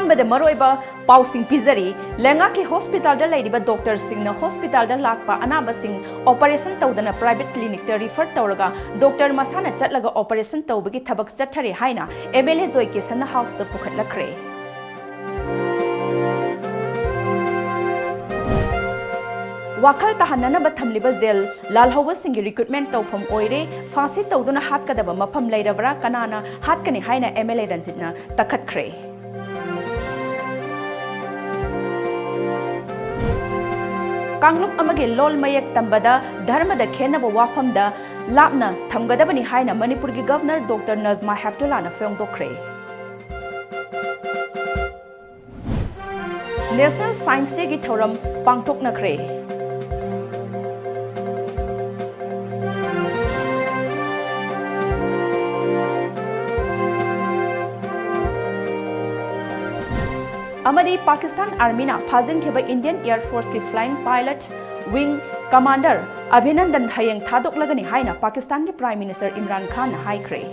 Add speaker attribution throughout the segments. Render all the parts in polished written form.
Speaker 1: अहानबद मरोइबा पाउसिंग पिजरी लेंगा की हॉस्पिटल दा लेरिबा डॉक्टर सिंह न हॉस्पिटल दा Lakpa अनाबा Singh operation तौदना private clinic दा रिफर तौरगा डॉक्टर मसाना चटलगा ऑपरेशन तौबगी थबक चथरे हाइना एमएलए जोय केसन हाउस दा पुखटलखरे वाखल तहननब थमलिब जेल लालहौब सिंगी रिक्रूटमेंट तौफम ओइरे फांसी तौदुना हातकदब मफम लेरबरा कनाना हातकनि हाइना एमएलए रंजितना तखतखरे कांगलुप अमगे लोल मयक तंबदा धर्मद खेनब वाफमद लापना थमगदबनि हाइना मणिपुर की गवर्नर डॉक्टर नजमा हेप्तुलाना फोंदोखरे नेशनल साइंस डे की थौरम पांगथोकनखरे अमदी पाकिस्तान आर्मी ना फाजिनखेब इंडियन एयर फोर्स की flying pilot wing commander Abhinandan हयेंग थादोकलगनी हाइना पाकिस्तान के प्राइम मिनिस्टर इमरान खान हाइख्रे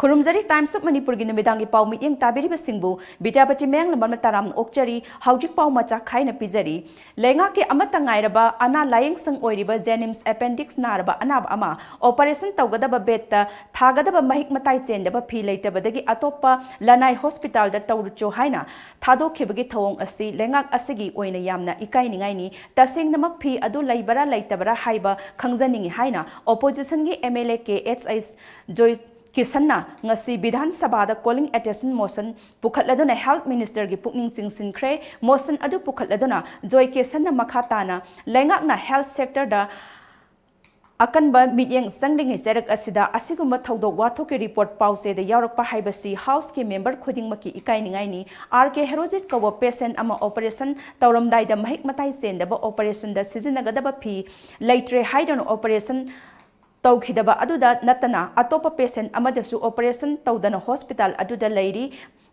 Speaker 1: खुरुमजरी टाइम्स ऑफ मणिपुर की निमिदांगी पाउ मियेंग ताबिरिब सिंबु विद्यापति मेंग लमन ताराम ओक्चरी हौजिक पाउ मचा खाइना पिजरी लेंगा के अमता ngairaba ana layeng sang oiriba jenims appendix naraba anab ama operation tawgadaba betta thagada mahik matai chendaba phi leitabadagi atopa lanai hospital da tawrucho haina thadokkhibagi thawong asi lengak asigi oina yamna ikai ningai ni tasing namak phi adu leibara leitabara haiba khangjaningi haina opposition gi MLA के HS joy किसन्ना ngasi Vidhan Sabha दा calling attention motion पुखटलदुना health minister की पुकनिंग चिंगसिनख्रे motion अदु पुखटलदुना जोय केसन्ना मखाताना लेंगाकना health sector दा अकनबा मियेंग संगलिंग जेरक असिदा असिगुम थौदोक वाथोक के report पाउसे दा यावरकपा हाइबसी house के मेंबर खुदिंगमकी इकाइनिंगाइनी आरके हेरोजिट कव पेशेंट अमा ऑपरेशन तौरमदाइदा महिक मताइ सेंदबा ऑपरेशन दा सिजिनगदबा फी लेट्रे हाइडन ऑपरेशन तौखिदबा अदुदा नतना अतोपा पेशेंट अमदसु ऑपरेशन तौदना हॉस्पिटल अदुदा लेरी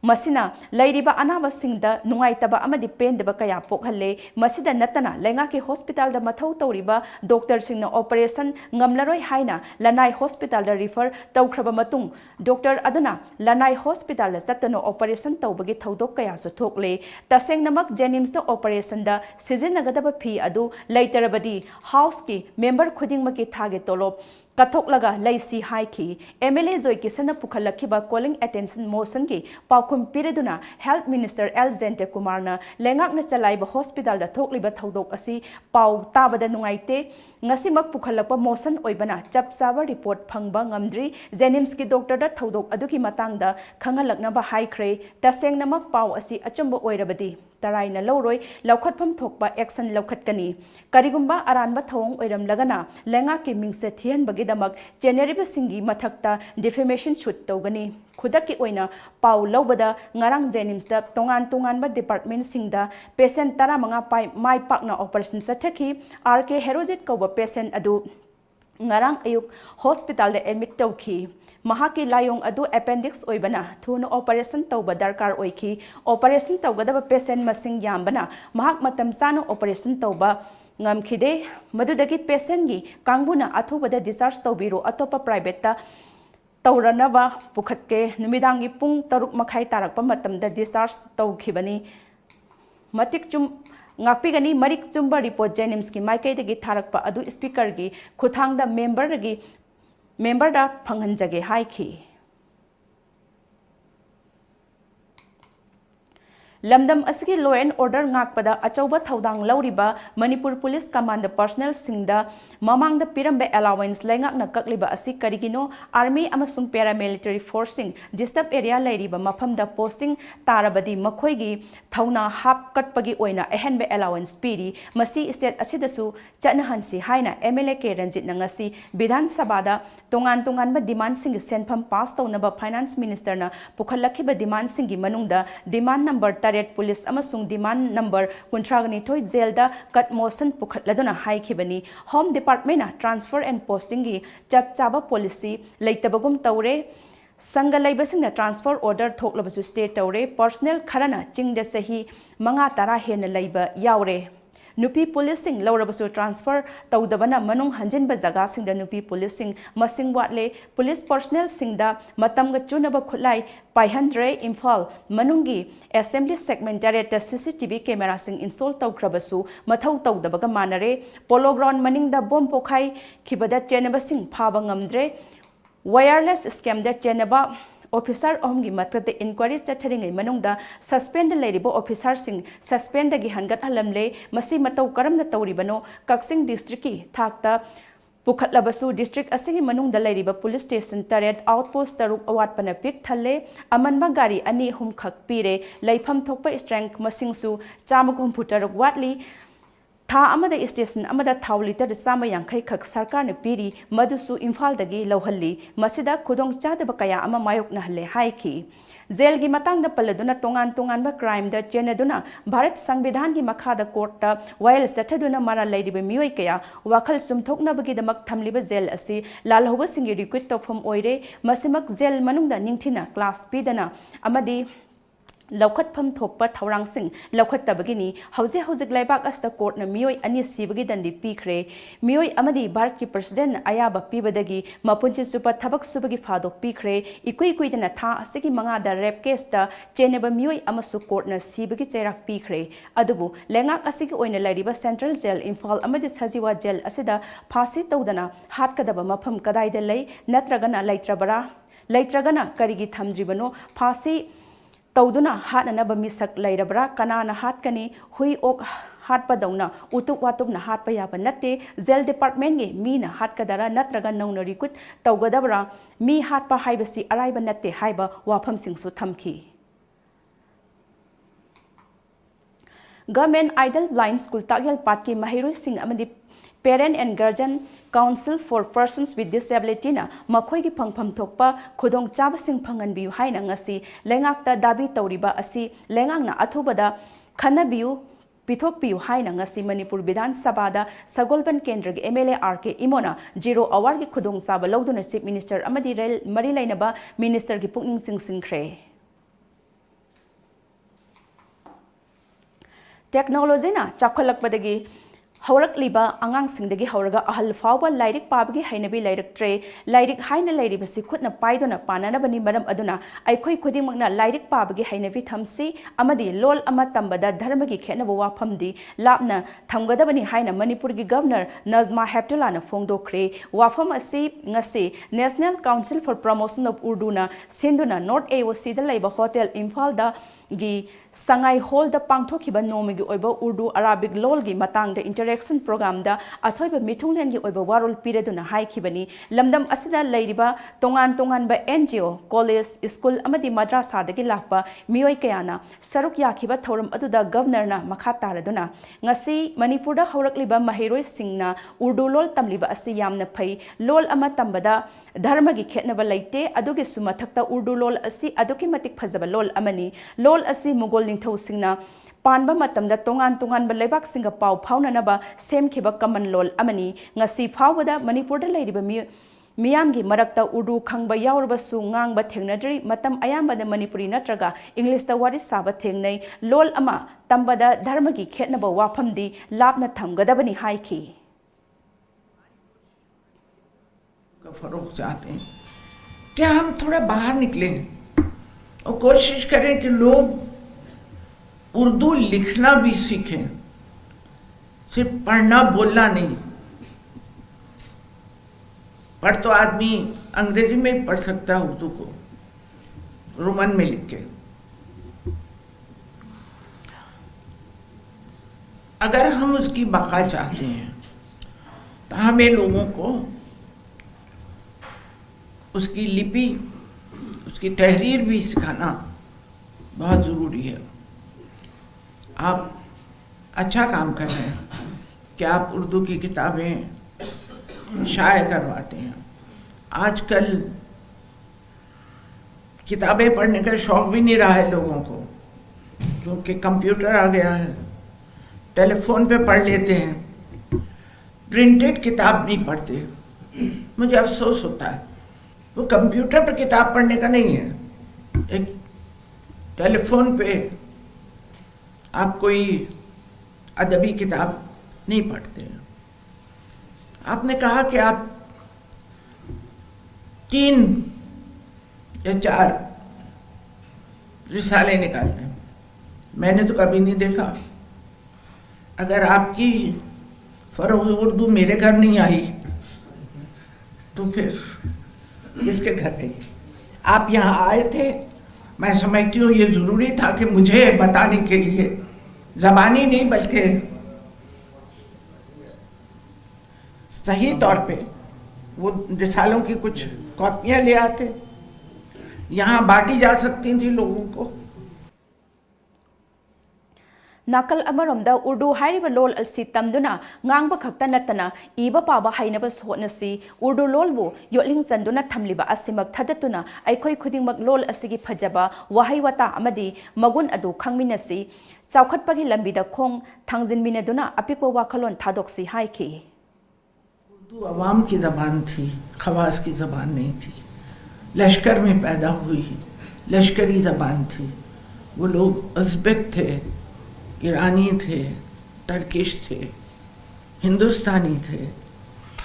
Speaker 1: मसिना लेरिबा अनाबसिंगदा नुंगाइतबा अमदि पेंदबा कया पोखहल्ले मसिदा नतना लेंगा के हॉस्पिटल दा मथौ तौरिबा डॉक्टर सिंगना operation ngamlaroi haina lanai hospital da refer taukhraba matung doctor aduna lanai hospital da satano operation tawbagi thodok kaya su thokle taseng namak jenims da operation da sizinnagadaba phi adu leitarabadi house ki member khuding maki thage tolop कथोकलगा लैसी हाइखी MLA जोय किसन पुखलखिबा calling attention motion की पाउखुम पिरेदुना health minister L जेंटे कुमारना लेंगाकना चलाइबा hospital दा थोकलिबा थौदोक असि पाउ ताबदा नुंगाइते ngasimak pukhalakpa motion oibana chapchaba report phangba ngamdri jenims ki doctor da thodok aduki matangda khangalakna ba haikhre taseng namak pau asi achumba oirabadi taraina loroi laukhatpham thokpa action laukhatkani karigumba aranba thong oiram lagana lenga ki mingse thian bagi damak generable singi mathakta defamation shoot togani khudaki oina pau lobada ngarang jenims da tongan tongan ba department singda patient 15 mai pakna operation sathaki RK Herojit ko patient adu ngarang ayuk hospital de admit tawki mahaki layong adu appendix oibana thuna operation tawba darkar oiki operation tawgadaba patient masing yambana mahak matam sano operation tawba ngamkhide madudagi patient gi kangbuna athubada discharge tawbiro atopa private ta tawranaba pukhatke numidangi pung 6 makhai tarakpa matamda discharge tawkhibani matik chum ngakpigani marik chumba report jenims ki maikaidagi tharakpa adu speaker gi khuthangda member da phanghanjage haikhi लमदम असगी law and order ngakpada achauba thaudang lauriba manipur police command personnel singda mamang da pirambe allowance lengakna kakliba asi karigino army amasung paramilitary forcing disturb area lairiba mafam da posting tarabadi makhoigi thauna hap katpagi oina ehenbe allowance piri masi state asidasu chanahansi haina MLA ke ranjit nangasi vidhan sabha da tongan tongan ba demand sing senpham pass taunaba finance minister na pukhalakhiba demand singi manungda demand number police demand number 39 jail cut motion पुखटलदुना हाइखिबनी home department transfer and posting की चप चाबा policy लेतबगुम तौरे संग लेबसिंग transfer order थोकलबसु स्टे तौरे पर्सनल खरना चिंग सही 5-10 हेन लेब यावरे नुपी पुलिसिंग लौरबसु ट्रांसफर तौदबना मनों हंजिनबा जगह सिंगदा नुपी पुलिसिंग मसिंग वाटले पुलिस पर्सनल सिंगदा मतमगा चुनबा खुलाई पाइहंद्रे इम्फाल मनुंगी assembly segment director CCTV camera सिंग इंस्टॉल तौख्रबसु मथौ तौदबगा मानरे पोलो ग्राउंड मनिंगदा बॉम्ब पोखाई खिबदा चेनबा सिंग फाबा ngamdre wireless scam da chenaba officer omgi matkate inquiry chatharingai manungda suspend leiribo officer sing suspend gi hangat halamle masi matau karamna tawribano kaksing district ki thakta pukhatlabasu district asigi manungda leiriba police station taret outpost taruk awat pana pik thalle amanba gari ani hum khak pire leifam thokpa strength masingsu chamakum futaruk watli था अमदा station अमदा थाव litre Chama यांखै खक सरकार ने पीरी मधुसु इम्फाल दगी लौहल्ली मसिदा खुदोंग चादब कया अमा मायोकना हल्ले हाइखी jail की Matang पल्लदुना तोंगान तोंगान crime the चेनदुना Bharat संविधान की मखाद कोर्ट वायल चथदुना मारा लेरिबे मियोय कया वाखल सुमथोकनबगी दमक थमलिबे जेल असि लालहौब सिंगी रिक्रूट तौफम ओइरे मसिमक जेल मनुंगदा निंगथिना क्लास पीदना अमदी लौखटफम थोकपा थौरांगसिंग लौखटबगिनी हौजे हौजिक लाइबाक अस्ता कोर्ट न मियोय अनि सिबगी दंदी पीखरे मियोय अमदी भारत की प्रेसिडेंट अयाबा पीबदगी मपुंची सुपर थबक सुबगी फादो पीखरे इकुई कुइदना था असिगी मंगादा रेप केस ता चेनेबा मियोय अमसु कोर्ट न सिबगी चेराक पीखरे अदुबु लेंगाक असिगी ओइना लाइरिबा सेंट्रल जेल इम्फाल अमदी सजीवा जेल असिदा फांसी तौदना हातकदबा मफम कदाइदा लई नत्रगना लैत्रगना करिगी थमद्रिबनो फांसी तौदुना हाटनब मिसक लैरबरा कनाना हाटकनी हुई ओक हाटपदौना उतुक वातुकना हाटप याबा नत्ते जेल डिपार्टमेंट गे मीना हाटकदरा नत्रगा नौना रिक्रूट तौगदबरा मी हाटपा हाइबसी अराइबा नत्ते हाइबा वाफम सिंगसु थमखी गवर्नमेंट आइडल ब्लाइंड स्कूल तागेल पाट की महिरुई Singh अमदी Parent and Guardian Council for Persons with Disability na makhoi gi phangpham thokpa khudong chaba sing phangan biu haina ngasi lengak ta dabi tawriba asi lengang na athubada khana biu pithok piu haina ngasi Manipur Vidhan Sabha da Sagolban Kendra gi MLA RK Imona 0 hour gi khudong saba loduna Chief Minister amadi rail mari lainaba Minister gi pukning singkhre Technology na chakholakpadagi हौरक्लिबा आंगांसिंगदगी हौरगा अहल फावबा lyric पाबगी हैनबी लाइरक्ट्रे lyric हाइना लाइरिबसि Khudna पाइदोना पानानबनी मरम अदुना अइखोइ खुदिमगना lyric पाबगी हैनबी थमसी अमदी लोल अमा तंबदा धर्मगी खेनबो वाफमदी लापना थमगदबनी हाइना मणिपुरगी governor Najma हेप्टुलाना फोंगदोख्रे वाफम असि ngasi national council for promotion of उर्दूना सिंधुना north AOC दा लाइबा hotel Imphal दा गी संगाई हॉल दा पांगथोखिबा नोमगी ओइबा उर्दू अराबिक लोल गी मतंग दा इंटरेक्शन प्रोग्राम दा अथोइबा मिथुंगलेन गी ओइबा वारोल पिरेदुना हाइखिबनी लमदम असिदा लैरिबा तोंगान तोंगान बा NGO college school अमदी madrasa दगी Lakpa मियोय कयाना सरुक याखिबा थौरम अदुदा गवर्नर ना मखा तारदुना ngasi मणिपुर दा हौरक्लिबा महिरोय सिंगना उर्दू लोल तमलिबा असि यामना फै लोल अमा तंबदा धर्म की खेतनब लेते अदुगे सुमथक्ता उर्दू लोल असि अदुकी मतिक फजबा लोल अमनी लोल असि मुगल निंथौ सिंगना पानबा मतमदा तोंगान तोंगान लेबाक सिंगा पाव फाउननबा सेमखिबा कमन लोल अमनी ngasi फावबदा मणिपुर दा लेरिबा मियामगी मरक्ता उर्दू खंगबा यावरबसु ngang थेंगनद्री मतम अयामबदा मणिपुरी नत्रगा इंग्लिश दा वारी साबा थेंगनै लोल अमा तंबदा धर्म की खेतनबा वाफमदी लापना थमगदबनी हाइखी
Speaker 2: का फरोग चाहते हैं क्या हम थोड़ा बाहर निकलें और कोशिश करें कि लोग उर्दू लिखना भी सीखें, सिर्फ पढ़ना बोलना नहीं। पढ़ तो आदमी अंग्रेजी में पढ़ सकता है उर्दू को रोमन में लिख के। अगर हम उसकी बका चाहते हैं तो हमें लोगों को उसकी लिपि, उसकी तहरीर भी सिखाना बहुत ज़रूरी है। आप अच्छा काम कर रहे हैं कि आप उर्दू की किताबें शाये करवाते हैं। आजकल किताबें पढ़ने का शौक़ भी नहीं रहा है लोगों को, क्योंकि कंप्यूटर आ गया है, टेलीफोन पे पढ़ लेते हैं, प्रिंटेड किताब नहीं पढ़ते। मुझे अफसोस होता है, वो कंप्यूटर पर किताब पढ़ने का नहीं है। एक टेलीफोन पे आप कोई अदबी किताब नहीं पढ़ते। आपने कहा कि आप 3 या 4 रिसाले निकालते हैं, मैंने तो कभी नहीं देखा। अगर आपकी फरोग उर्दू मेरे घर नहीं आई तो फिर किसके घर गई? आप यहाँ आए थे, मैं समझती हूँ ये ज़रूरी था कि मुझे बताने के लिए, ज़बानी नहीं बल्कि सही तौर पे वो रिसालों की कुछ कॉपियाँ ले आते, यहाँ बांटी जा सकती थी लोगों को।
Speaker 1: नाकल अमरोमदा उर्दू हाइरिबा लोल अलसी तमदुना ngang खक्ता नतना इबा पाबा हाइनबा सोनसी उर्दू लोलबु योलिंग चंदुना थमलिबा असिमक थदतुना अखोई खुदिंगमक लोल असिगी फजबा वहाई वता अमदी मगुन अदु खंगमिनसी चाउखटपगी लंबिदा खोंग थांजिनमिनदुना अपिकवा वाखलोन थादोक्सी हाइखी।
Speaker 2: उर्दू अवाम की ज़बान थी, खवास की ज़बान नहीं थी। लश्कर में पैदा हुई, लश्करी ज़बान थी। वो लोग उज़्बेक थे, ईरानी थे, टर्किश थे, हिंदुस्तानी थे,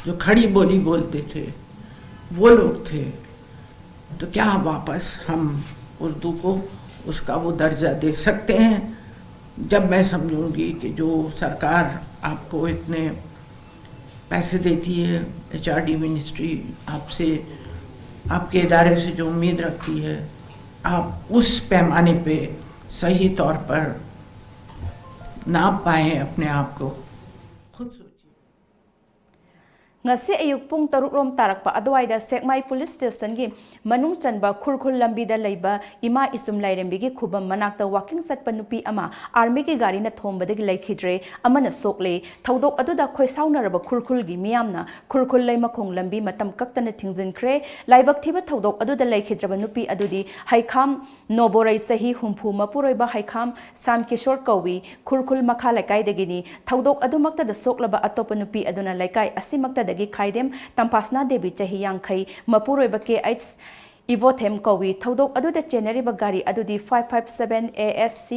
Speaker 2: जो खड़ी बोली बोलते थे, वो लोग थे। तो क्या वापस हम उर्दू को उसका वो दर्जा दे सकते हैं? जब मैं समझूंगी कि जो सरकार आपको इतने पैसे देती है, HRD मिनिस्ट्री आपसे, आपके इदारे से जो उम्मीद रखती है, आप उस पैमाने पे सही तौर पर नाप पाए अपने आप को, खुद सोचिए।
Speaker 1: ngasi ayuk pung taruk rom tarakpa adwaida sekmai police station gi manung chanba khurkhul lambi da leiba ima isum lairembi gi khubam manakta walking satpa nupi ama army gi gari na thombada gi leikhidre amana sokle thodok aduda khoi saunaraba khurkhul gi miyamna khurkhul leima khong lambi matam kaktana thingjinkre laibak thiba thodok aduda leikhidraba nupi adudi haikham noborai sahi humpu mapuroiba haikham sam kishor kawi khurkhul makha laikai dagini thodok adumakta da soklaba atopa nupi aduna laikai asimakta dagi khaidem tampasna debi chahi yankhai mapuroiba KH Ivothem kawi thodok aduda chenariba gari adudi 557 ASC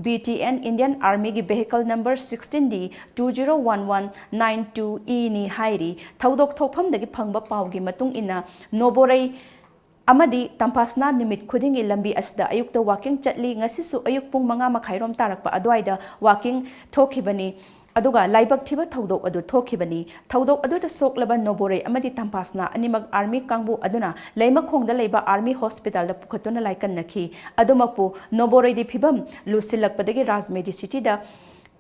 Speaker 1: BTN Indian Army gi vehicle number 16D 201192E ni hairi thodok thokpham dagi phangba pawgi matung ina noborai amadi tampasna nimit khudingi lambi asda ayukta walking chatli ngasisu ayuk pung 5 makhairom tarakpa adwaida walking thokhibani aduga laibak thiba thodok adu thokhibani thodok adu ta soklaba noborai amadi tampasna animak army kangbu aduna leima khongda leiba army hospital da pukhatuna laikan nakhi adumapu noborai di phibam lusilakpadagi rajmedi city da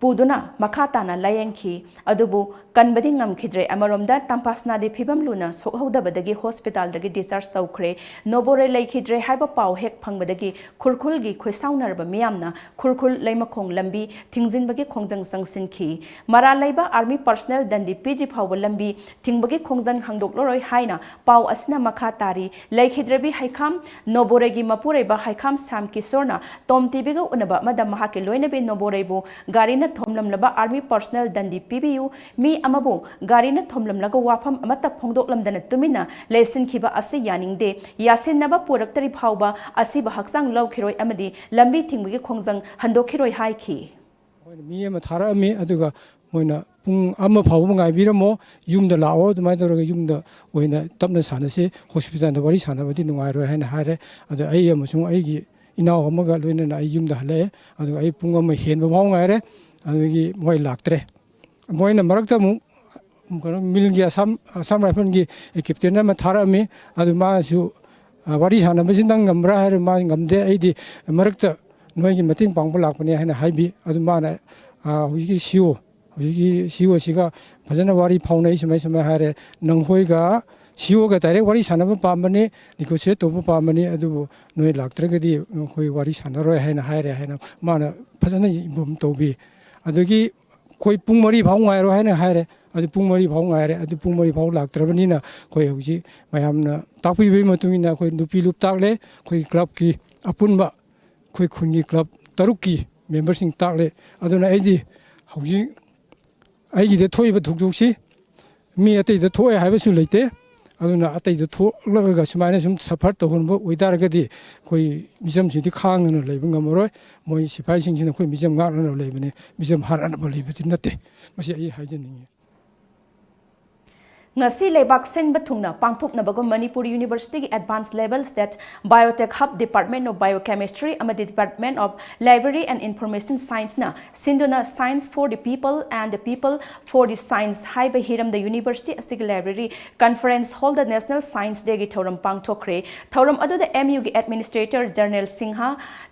Speaker 1: puduna makhatana layengki adubu kanbadi ngamkhidre amaromda tampasna de phibam luna sokhawdabadagi hospital dagi discharge tawkhre noborai leikhidre haiba paw hek phangbadagi khurkhul gi khoisaunarba miyamna khurkhul leimakhong lambi thingjinbagi khongjang sangsinki mara leiba army personnel dandi pidri phawba lambi thingbagi khongjang hangdokloroi haina paw asina makhatari leikhidrebi haikham noborai gi mapureba haikham sam kisorna tomtibiga unaba madam mahake loinabe noborai bu garina thomlamlaba army personnel dandi PBU mi amabu garina thomlamlaga wafam amata phongdoklamdana tumina lesin khiba ase yaningde yasin naba puraktari phawba asiba haksang lawkhiroi amadi lambi thingbugi khongjang handokhiroi haiki
Speaker 3: mi ama thara mi aduga moina pung ama phawba ngaibiramo yumda lao dumai doroga yumda oina tapna sanase hospital da wari sanabadi nungairoi haina hare adu ai amasung ai gi inaw amaga loina ai yumda hale adu ai pung ama henba bhaw ngaire adugi moi laktre moina marakta mu milgi asam rifle gi captain ma thara mi adu ma su wari sanabasi nang ngamra hare ma ngamde ai di marakta noi gi mating pangba lakpani haina haibi adu ma na hugi siwo siga bhajana wari phaunai samai hare nanghoi ga siwo ga direct wari sanaba pamani negotiate tobu pamani adu noi laktragadi khoi wari sanaroi haina haire haina mana bhajana ibum tobi adugi koi pung mari phau ngairo haina haire adu pung mari phau ngaire adu pung mari phau laktrabani na koi huji mayamna takpi be matungina koi nupi lup takle koi club ki apunba koi khungi club taruk ki member sing takle aduna aidi huji aigi de thoi ba thukduksi mi atei de thoi haiba su leite ꯑꯗꯨꯅ ꯑꯇꯩꯗ ꯊꯣꯛꯂꯒ ꯁꯨꯃꯥꯏꯅ ꯁꯨꯝ shepherd ꯇꯧꯍꯟꯕ ꯑꯣꯏꯇꯥꯔꯒꯗꯤ ꯑꯩꯈꯣꯏ ꯃꯤꯆꯝꯁꯤꯡꯗꯤ ꯈꯥꯡꯗꯅ ꯂꯩꯕ ꯉꯝꯃꯔꯣꯏ ꯃꯣꯏ ꯁꯤꯐꯥꯏꯁꯤꯡꯁꯤꯅ ꯑꯩꯈꯣꯏ ꯃꯤꯆꯝ ꯉꯥꯛꯅꯅ ꯂꯩꯕꯅꯤ ꯃꯤꯆꯝ ꯍꯥꯠꯅꯅꯕ ꯂꯩꯕꯗꯤ ꯅꯠꯇꯦ ꯃꯁꯤ ꯑꯩ ꯍꯥꯏꯖꯅꯤꯡꯉꯤ
Speaker 1: ngasi leibak senba thungna pangthoknabagum Manipur University ki advanced level state biotech hub department of biochemistry amadi department of library and information science na sinduna science for the people and the people for the science haiba hiram the university astig library conference hall the national science day ki thoram pangthokre thoram adu the MU ki administrator General Singha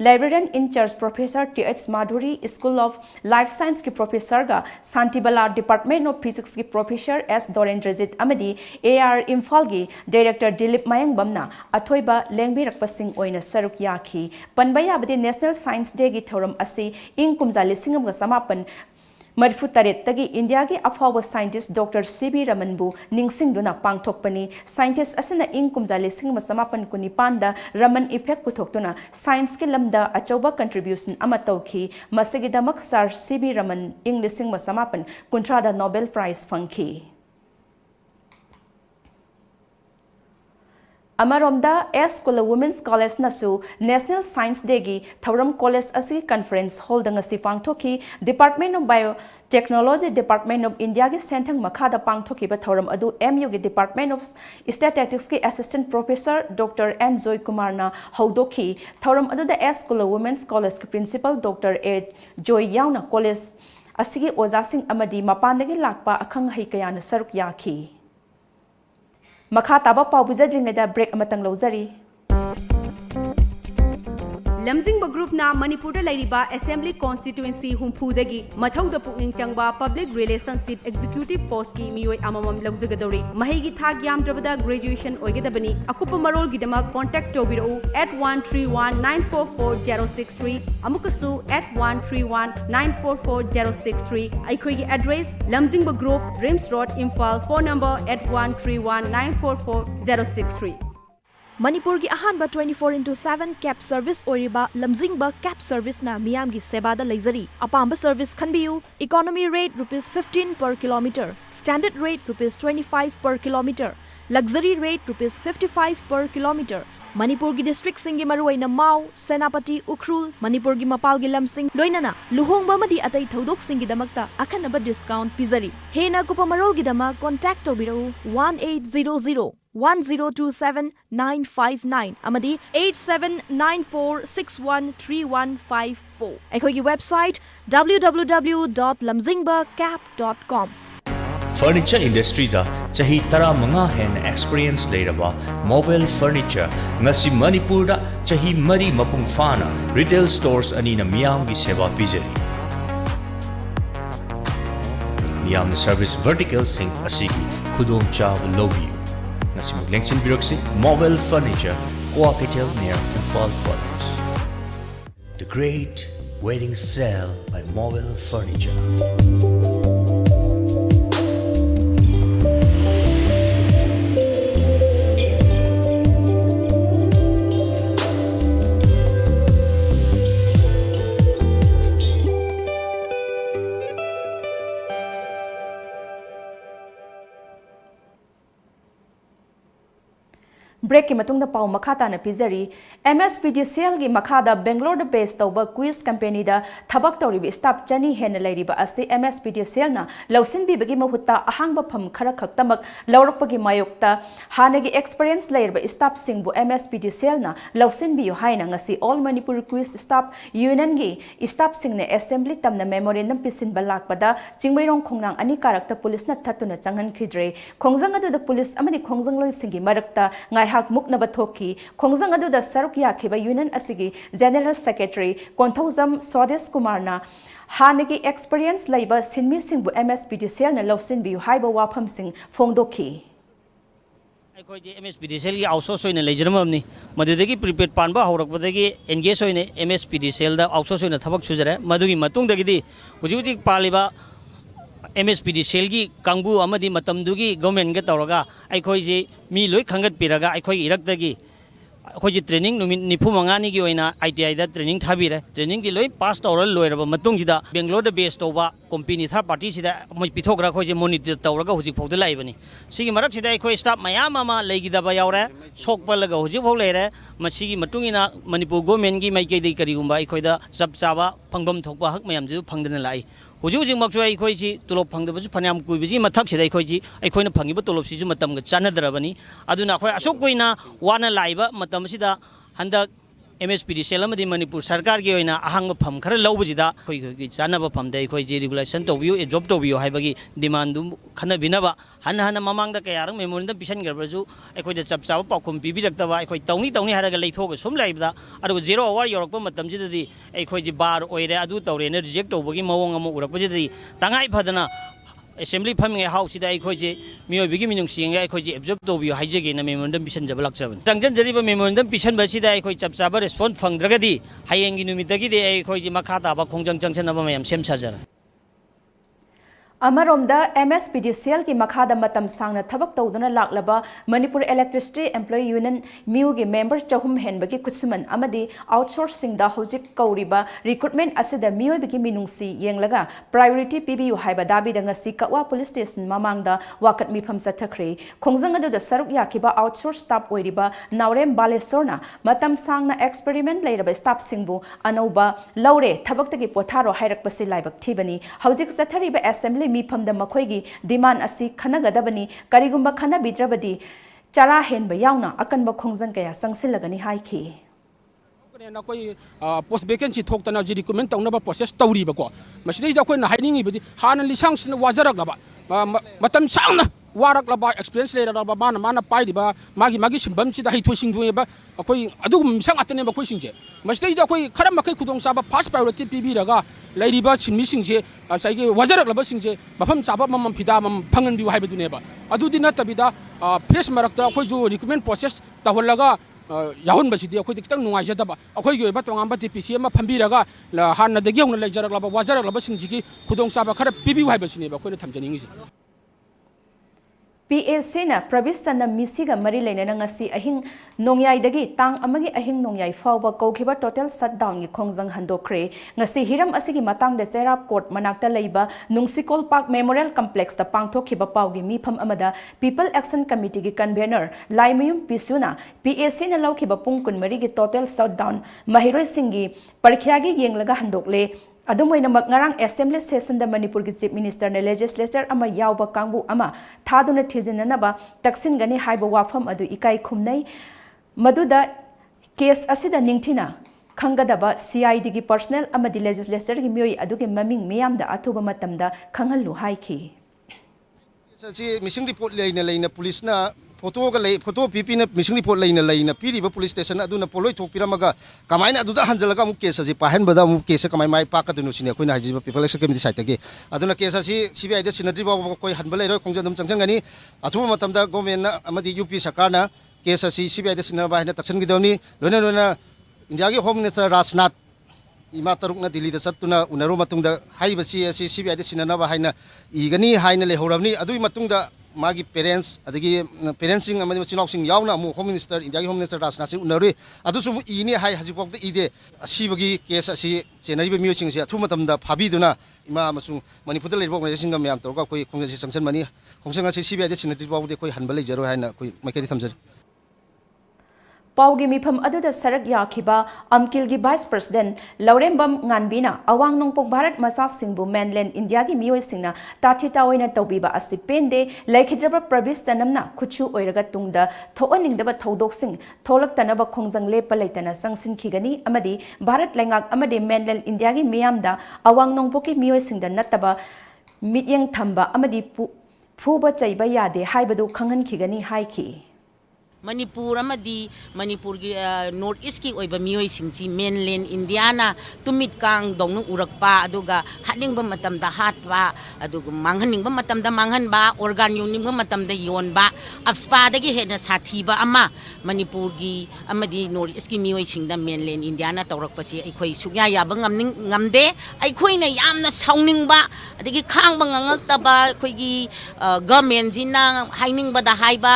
Speaker 1: librarian in charge professor TH Madhuri school of life science ki professor ga Santibala department of physics ki professor S Dorendra amadi AR Imphal gi director Dilip Mayangbamna athoiba lengbirakpasing oina saruk yakhi panbaya badi national science day gi thoram asi ing kumja lisingam ga samapan Marfu taret tagi India ki afawa scientist Dr. CB Ramanbu ningsing duna pangthokpani scientist asana ing kumja lising ma samapan kuni panda Raman effect puthokuna science ke lamda achauba contribution ama tawkhi masigi damak sir CB Raman ing lising ma samapan kuntra da Nobel Prize fangki Amaromda S. Kula Women's College nasu National Science Day gi Thoram College asi conference hall danga si pangthoki Department of Biotechnology Department of India gi senthang makhada pangthoki ba thoram adu MU gi Department of Statistics ki Assistant Professor Dr. N. Joy Kumar na haudoki thoram adu the S. Kula Women's College ki Principal Dr. A. Joy Yauna College asigi ozasing amadi mapandagi lakpa akhang hai kayana saruk yakhi Makha taba paubuzadringada break amatang lawzari
Speaker 4: lamjingba group na Manipur da lairiba assembly constituency humphudagi mathauda pukning changba public relationship executive post ki mioi amamam lawzagadori mahigi thak yamdrabada graduation oigedabani akupa marol gidama contact tobiro @131944063 amukasu @131944063 aikhoigi address lamjingba group Rims Road Imphal phone number @131944063
Speaker 5: Manipur ki ahanba 24/7 cab service oriba lamjingba cab service na miyam gi seba da leizari apamba service khanbiu economy rate ₹15 per kilometer standard rate ₹25 per kilometer luxury rate ₹55 per kilometer Manipur gi district singi maruaina Mau Senapati Ukhrul Manipur gi mapal gi lamsing loinana luhongba madi atai thodok singi damakta akhanaba discount pizari hena kupamarol gi dama contact tobiro 1800-1027-959 amadi 8794613154 aikhogi website www.lamjingbacap.com
Speaker 6: Furniture industry da chahi tara manga hen experience leiraba mobile furniture ngasi Manipur da chahi mari mapung fana retail stores ani na miyam gi seva pijari miyam service vertical sing asigi khudong chaw lobi ngasi muglengchin biroksi mobile furniture Coapitel near Imphal Quarters the great wedding sale by mobile furniture
Speaker 1: break ki matungda pau makhata na pizari MSPDCL gi makhada Bangalore da base tawba quiz company da thabak tawribi staff chani hen lairiba ase MSPDCL na lawsin bi bagi mahutta ahangba pham khara khaktamak lawrakpagi mayokta hanagi experience lairba staff singbu MSPDCL na lawsin bi haina ngasi all Manipur quiz staff union gi staff singne assembly tamna memorandum pisin balakpada chingmairong khongnang ani karakta police na thatuna changhan khidre khongjang adu da police amani khongjang loi singi marakta ngai hak mukna bathoki khongjang adu da saruk yakhiba union asigi general secretary Konthozam Swadesh Kumar na hanagi experience laiba sinmi singbu MSPDCL na lawsin bi haiba wafam sing phongdokhi
Speaker 7: ꯑꯩꯈꯣꯏꯒꯤ MSPDCL ꯒꯤ outsource ꯑꯣꯏꯅ ꯂꯩꯖꯔꯝꯃꯕꯅꯤ ꯃꯗꯨꯗꯒꯤ prepaid ꯄꯥꯟꯕ ꯍꯧꯔꯛꯄꯗꯒꯤ engage ꯑꯣꯏꯅ MSPDCL ꯗ outsource ꯑꯣꯏꯅ ꯊꯕꯛ ꯁꯨꯖꯔꯦ ꯃꯗꯨꯒꯤ ꯃꯇꯨꯡꯗꯒꯤꯗꯤ ꯍꯧꯖꯤꯛ ꯍꯧꯖꯤꯛ ꯄꯥꯜꯂꯤꯕ MSPDCL ꯒꯤ ꯀꯥꯡꯕꯨ ꯑꯃꯗꯤ ꯃꯇꯝꯗꯨꯒꯤ ꯒꯣꯚꯔꯟꯃꯦꯟꯠꯒ ꯇꯧꯔꯒ ꯑꯩꯈꯣꯏꯁꯤ ꯃꯤ ꯂꯣꯏ ꯈꯪꯒꯠꯄꯤꯔꯒ ꯑꯩꯈꯣꯏꯒꯤ ꯏꯔꯛꯇꯒꯤ अखोजी ट्रेनिंग नुमित निफु मंगानी की ओइना ITI दा ट्रेनिंग थाबिरे ट्रेनिंग की लोई पास तौर लोइरबा मतुंगजिदा बेंगलोर दा बेस तौबा कंपनी थर्ड पार्टी सिदा मोइ पिथोग्रा खोजे मोनिटर तौरगा हुजिक फौदा लाइबनी सिगी मरक सिदा अखोई स्टाफ मयाम अमा लेगिदबा यावरे सोकपलगा हुजिक फौ लेरे मसिगी मतुंगिना मणिपुर गवर्नमेंट की माइकै दै करिगुंबा अखोइदा सब चाबा फंगबम थोकबा हक मयाम जु फंगदना लाई हुजु हुजिक मक्सु अखोइजी तुलोब फंगदबसु फन्याम कुइबजी मथक सिदा अखोइजी अखोइना फंगिबा तुलोब सिजु मतमगा चानदरबनी अदुना अखोइ असोक कोइना वाना लाइबा मतम सिदा हंदक MSPD सेलमदी मणिपुर सरकार की ओइना अहांग फम खर लौबजिदा अखोइ चानबा फमदे अखोइजी रेगुलेशन तोबियो एजॉब तोबियो हाइबगी डिमांड दु खना बिनबा हन हन ममांगदा कयारंग मेमोरिंदा पिसन गरबजु अखोइदा चप चाबा पाखुम पिबिरक्तबा अखोइ तौनी हारगा लेथोग सुम लाइबदा अदु 0 आवर योरकपा मतमजिददी अखोइजी बार ओइरे अदु तौरेने रिजेक्ट तौबगी मवोंग अमु उरकपजिददी तंगाइ फदना असेंबली फमिंग हाउस मियोबी मिनुंग एब्जॉर्व तौबियो हाइजेगेना मेमोरेंडम पिसन जब लाक्चबन तंगजनजरिबा मेमोरेंडम पिसन बसिदा चप चाबा रेस्पॉन्स फंगद्रगदी हयेंगी नुमितगीदे अखोइजी मखा ताबा खोंजंग चंगसनबा मयम सेम साजर
Speaker 1: अमरोमदा MSPDCL की मखादा मतम सांगना थबक तौदुना लाक्लबा Manipur electricity employ union MIU की मेंबर चहुम हेनबगी कुसुमन अमदी आउटसोर्सिंग दा होजिक कौरिबा रिक्रूटमेंट असिदा मियोबगी मिनुंगसी येंगलगा प्रायोरिटी पीबीयू हाइबा दाबीदा ngasi कवा पुलिस स्टेशन ममांगदा वाकत मिफम सथखरे खोंजंग अदुदा सरुक याखिबा आउटसोर्स स्टाफ ओइरिबा नावरेम बालेश्वरना मतम सांगना एक्सपेरिमेंट लेरबा स्टाफ सिंगबु अनौबा लौरे थबक्तगी पोथारो हाइरकपसि लाइबक थीबनी हौजिक सथरिबा असेंबली मीफमदा मखोइगी डिमांड असी खनगदबनी करिगुंबा खनबिद्रबदी चरा हेनबा यावना अकनबा खोंजंग कया संगसिलगनी हाइखी
Speaker 8: कोई पोस्ट वैकेंसी थोक्तना जी रिक्रूटमेंट तौनबा प्रोसेस तौरीबको मसिदैदा कोइना हाइनिंगिबदी हाना लिसांगसिन वाजरगबा मतम सांगना वारकलबा एक्सपीरियंस लेरबा माना पाइदिबा मागी सिंबम सिदा हिथो सिंगुएबा अखोइ अदुगुम मिसांग अतने बखोइ सिंजे मसिदैदा कोइ खरम मखै खुदोंग चाबा फर्स्ट प्रायोरिटी पीबीरगा लैरिबा सिनमि सिंजे साइगे वाजरकलबा सिंजे मफम चाबा मम फिदा मम फंगनबिउ हाइबदुनेबा अदुदि नतबिदा फ्रेश मरकता अखोइ जो रिक्रूटमेंट प्रोसेस तहलगा याहुन बसिदी अखोइ खितंग नुंगाइजदबा अखोइ गे बतोंगाम TPC अमा फंबिरगा हानदगी हौना लैजरकलबा वाजरकलबा सिंजिगी खुदोंग चाबा खर पीबीउ हाइबसिनेबा अखोइना थमजनिंगिजे
Speaker 1: PAC na Pravis Chanda Misiga Mari Lainana ngasi ahing nongyai tang amagi ahing nongyai fawba kokhiba total shutdown gi khongjang handokre ngasi hiram asigi matang de Cherap Court manakta leiba Nungsikol Park Memorial Complex ta pangthokhiba pawgi mifam amada People Action Committee gi convener Laimayum Pisuna PAC na laukhiba pung kunmari gi total shutdown mahiroi singi parkhya gi yenglaga handokle अदुमोइना मगनारांग assembly session द मणिपुर की chief minister ने legislature अमा यावबा कांगबु अमा थादुना थिजिननबा तक्सिनगनी हाइबा वाफम अदु इकाई खुमनै मदुदा case असिदा निंगथिना खंगदबा CID की पर्सनल अमदि लेजिस्लेचर की मियोई अदुगे ममिंग मियामदा अथुबा मतमदा खंगहलु हाइखी
Speaker 9: सची मिसिंग रिपोर्ट लेना पुलिस ना फोटो पीपी मिसिंग रिपोर्ट लेना पीरीब पुलिस स्टेशन अदुना पोलोय थोकपिरमगा कमायना अदुदा हंजलगा अमुक केस असी पाहनबदा अमुक केस कमाय माय पाकदुनु सिने अखोइना हाजिबा पीपल एक्शन कमिटी साइडगे अदुना केस असी CBI दा सिनद्रिबा कोई हनबा लेरो खोंजदम चंगजंगनी अथुबा मतमदा गवर्नमेंट अमदि UP सरकारना केस असी CBI दा सिनबा हाइना तक्सनगिदवनी लोना इंडिया की होम मिनिस्टर राजनाथ इमा तरुकना दिल्ली दा चत्तुना उनरो मतुंगदा हाइबसी असी CBI दा सिननबा हाइना इगनी हाइना लेहौरबनी अदुई मतुंगदा मागी पेरेंट्स अदगी पेरेंट्सिंग अमदि चिनाउसिंग यावना अमु होम मिनिस्टर इंडिया की होम मिनिस्टर राजनाथ सिंह उनरे अदुसु इनी हाइ हजिपोक इदे असीबगी केस असी चेनरिबे मियोसिंग से अथु मतमदा फाबिदुना इमा अमसु मणिपुर दा लेबो ऑर्गेनाइजेशन गा म्याम तोरगा कोई खोंगसी संगसन मनी खोंगसंग असी CBI दा सिनतिबाउदे कोई हनबा लेजरो हाइना कोई मैकेदी थमजर
Speaker 1: पाउगी मिफम अदुदा सरक याखिबा अमकिल की vice president Laurembam nganbina awang nongpok Bharat मसा सिंगबु मेनलैंड इंडिया की मियोय सिंगना ताथिता ओइना तौबिबा असि पेंदे लैखिद्रबा प्रविस जनमना खुछु ओइरगा तुंगदा थोअनिंगदबा थौदोकसिंग थोलक्तनबा खोंजंग लेप लैतना संसिनखिगनी अमदि भारत लैंगाक अमदि मेनलैंड इंडिया की मियामदा अवांग नongpok की मियोय सिंगदा नत्तबा मित्यंग थंबा अमदि फुबा चैबा यादे हाइबदु खंगनखिगनी हाइखी
Speaker 10: मणिपुर मणिपुर की नॉर्थ ईस्ट की मियोई सिंची मेनलैंड इंडिया तुमित कांग दौनु उरकपा अदुगा हानिंगबा मतमदा हातपा अदुगा मांगहनिंगबा मतमदा मांगहनबा ऑर्गन योनिंगबा मतमदा योनबा अपस्पादगी हेना साथीबा अमा मणिपुर की अमदी नॉर्थ ईस्ट की मियोई सिंगदा मेनलैंड इंडिया तौरकपसी अखोई सुग्या याबा ngamde अखोइना यामना साउनिंगबा अदगी खांगबा ngangaktaba अखोइगी गवर्नमेंट जिना हाइनिंगबदा हाइबा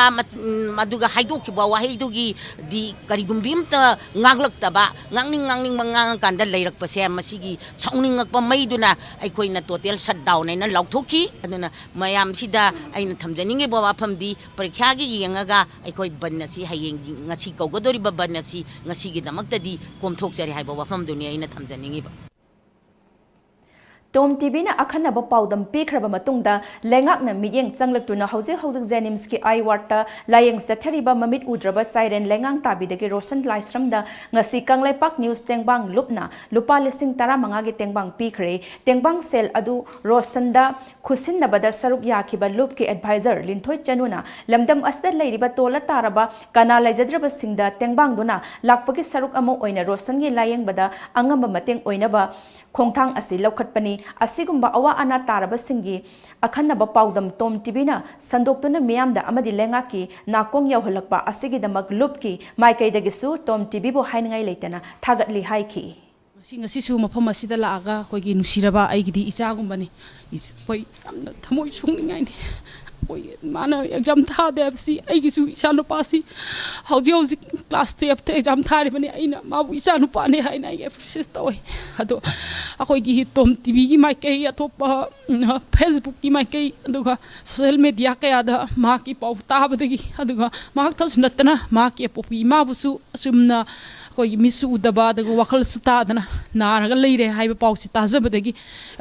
Speaker 10: अदुगा हाइदो ꯍꯥꯏꯗꯣꯛꯈꯤꯕ ꯋꯥꯍꯩꯗꯨꯒꯤ ꯗꯤ ꯀꯔꯤꯒꯨꯝꯕꯤ ꯑꯃꯇ ꯉꯥꯡꯂꯛꯇꯕ ꯉꯥꯡꯅꯤꯡꯕ ꯉꯥꯡꯉꯀꯥꯟꯗ ꯂꯩꯔꯛꯄꯁꯦ ꯃꯁꯤꯒꯤ ꯁꯥꯎꯅꯤꯡꯉꯛꯄ ꯃꯩꯗꯨꯅ ꯑꯩꯈꯣꯏꯅ ꯇꯣꯇꯦꯜ ꯁꯠ ꯗꯥꯎꯟ ꯍꯥꯏꯅ ꯂꯥꯎꯊꯣꯛꯈꯤ ꯑꯗꯨꯅ ꯃꯌꯥꯝꯁꯤꯗ ꯑꯩꯅ ꯊꯝꯖꯅꯤꯡꯉꯤꯕ ꯋꯥꯐꯝꯗꯤ ꯄꯔꯤꯈ꯭ꯌꯥꯒꯤ ꯌꯦꯡꯉꯒ ꯑꯩꯈꯣꯏ ꯕꯟ ꯑꯁꯤ ꯍꯌꯦꯡꯒꯤ ꯉꯁꯤ ꯀꯧꯒꯗꯧꯔꯤꯕ ꯕꯟ ꯑꯁꯤ ꯉꯁꯤꯒꯤꯗꯃꯛꯇꯗꯤ ꯀꯣꯝꯊꯣꯛꯆꯔꯤ ꯍꯥꯏꯕ ꯋꯥꯐꯝꯗꯨꯅꯤ ꯑꯩꯅ ꯊꯝꯖꯅꯤꯡꯉꯤꯕ
Speaker 1: ꯇꯣꯝ ꯇꯤꯚꯤꯅ ꯑꯈꯟꯅꯕ ꯄꯥꯎꯗꯝ ꯄꯤꯈ꯭ꯔꯕ ꯃꯇꯨꯡꯗ ꯂꯩꯉꯥꯛꯅ ꯃꯤꯠꯌꯦꯡ ꯆꯪꯂꯛꯇꯨꯅ ꯍꯧꯖꯤꯛ ꯖꯦꯅꯤꯝꯁꯀꯤ ꯑꯥꯏ ꯋꯥꯔꯗꯇ ꯂꯥꯌꯦꯡ ꯆꯠꯊꯔꯤꯕ ꯃꯃꯤꯠ ꯎꯗ꯭ꯔꯕ ꯆꯥꯏꯔꯦꯟ ꯂꯩꯉꯥꯡ ꯇꯥꯕꯤꯗꯒꯤ ꯔꯣꯁꯟ ꯂꯥꯏꯁ꯭ꯔꯝꯗ ꯉꯁꯤ ꯀꯪꯂꯩꯄꯥꯛ ꯅ꯭ꯌꯨꯁ ꯇꯦꯡꯕꯥꯡ ꯂꯨꯞꯅ ꯂꯨꯄꯥ 15,000ꯒꯤ ꯇꯦꯡꯕꯥꯡ ꯄꯤꯈ꯭ꯔꯦ ꯇꯦꯡꯕꯥꯡ ꯁꯦꯜ ꯑꯗꯨ ꯔꯣꯁꯟꯗ ꯈꯨꯠꯁꯤꯟꯅꯕꯗ ꯁꯔꯨꯛ ꯌꯥꯈꯤꯕ ꯂꯨꯞꯀꯤ ꯑꯦꯗꯚꯥꯏꯖꯔ ꯂꯤꯟꯊꯣꯏ ꯆꯅꯨꯅ ꯂꯝꯗꯝ ꯑꯁꯤꯗ ꯂꯩꯔꯤꯕ ꯇꯣꯜꯂ ꯇꯥꯔꯕ ꯀꯅꯥ ꯂꯩꯖꯗ꯭ꯔꯕꯁꯤꯡꯗ ꯇꯦꯡꯕꯥꯡꯗꯨꯅ ꯂꯥꯛꯄꯒꯤ ꯁꯔꯨꯛ ꯑꯃ ꯑꯣꯏꯅ ꯔꯣꯁꯟꯒꯤ ꯂꯥꯌꯦꯡꯕꯗ ꯑꯉꯝꯕ ꯃꯇꯦꯡ ꯑꯣꯏꯅꯕ ꯈꯣꯡꯊꯥꯡ ꯑꯁꯤ ꯂꯧꯈꯠꯄꯅꯤ ꯑꯁꯤꯒꯨꯝꯕ ꯑꯋꯥ ꯑꯅꯥ ꯇꯥꯔꯕꯁꯤꯡꯒꯤ ꯑꯈꯟꯅꯕ ꯄꯥꯎꯗꯝ ꯇꯣꯝ ꯇꯤꯚꯤꯅ ꯁꯟꯗꯣꯛꯇꯨꯅ ꯃꯤꯌꯥꯝꯗ ꯑꯃꯗꯤ ꯂꯩꯉꯥꯛꯀꯤ ꯅꯥꯀꯣꯡ ꯌꯧꯍꯜꯂꯛꯄ ꯑꯁꯤꯒꯤꯗꯃꯛ ꯂꯨꯞꯀꯤ ꯃꯥꯏꯀꯩꯗꯒꯤꯁꯨ ꯇꯣꯝ ꯇꯤꯚꯤꯕꯨ ꯍꯥꯏꯅꯤꯡꯉꯥꯏ ꯂꯩꯇꯅ ꯊꯥꯒꯠꯂꯤ ꯍꯥꯏꯈꯤ
Speaker 11: ngasisu mafam asida laaga akoigi nusiraba aigidi ichagumbani koi yamna thamoi sungningai ni koi mana exam tha debsi aigisu isanu pasi hauji class 12 te exam thari bani aina mabu isanu pane haina ai appreciate toy ado akoigi tom tv gi mai kai atopa facebook gi mai kai aduga social media ka ada ma ki pau tabadagi aduga ma thas natna ma ki popi ma busu asumna कोई मिसु उदबा दगो वखल सुतादना नारगा लेरे हाइबा पाउसी ताजबदगी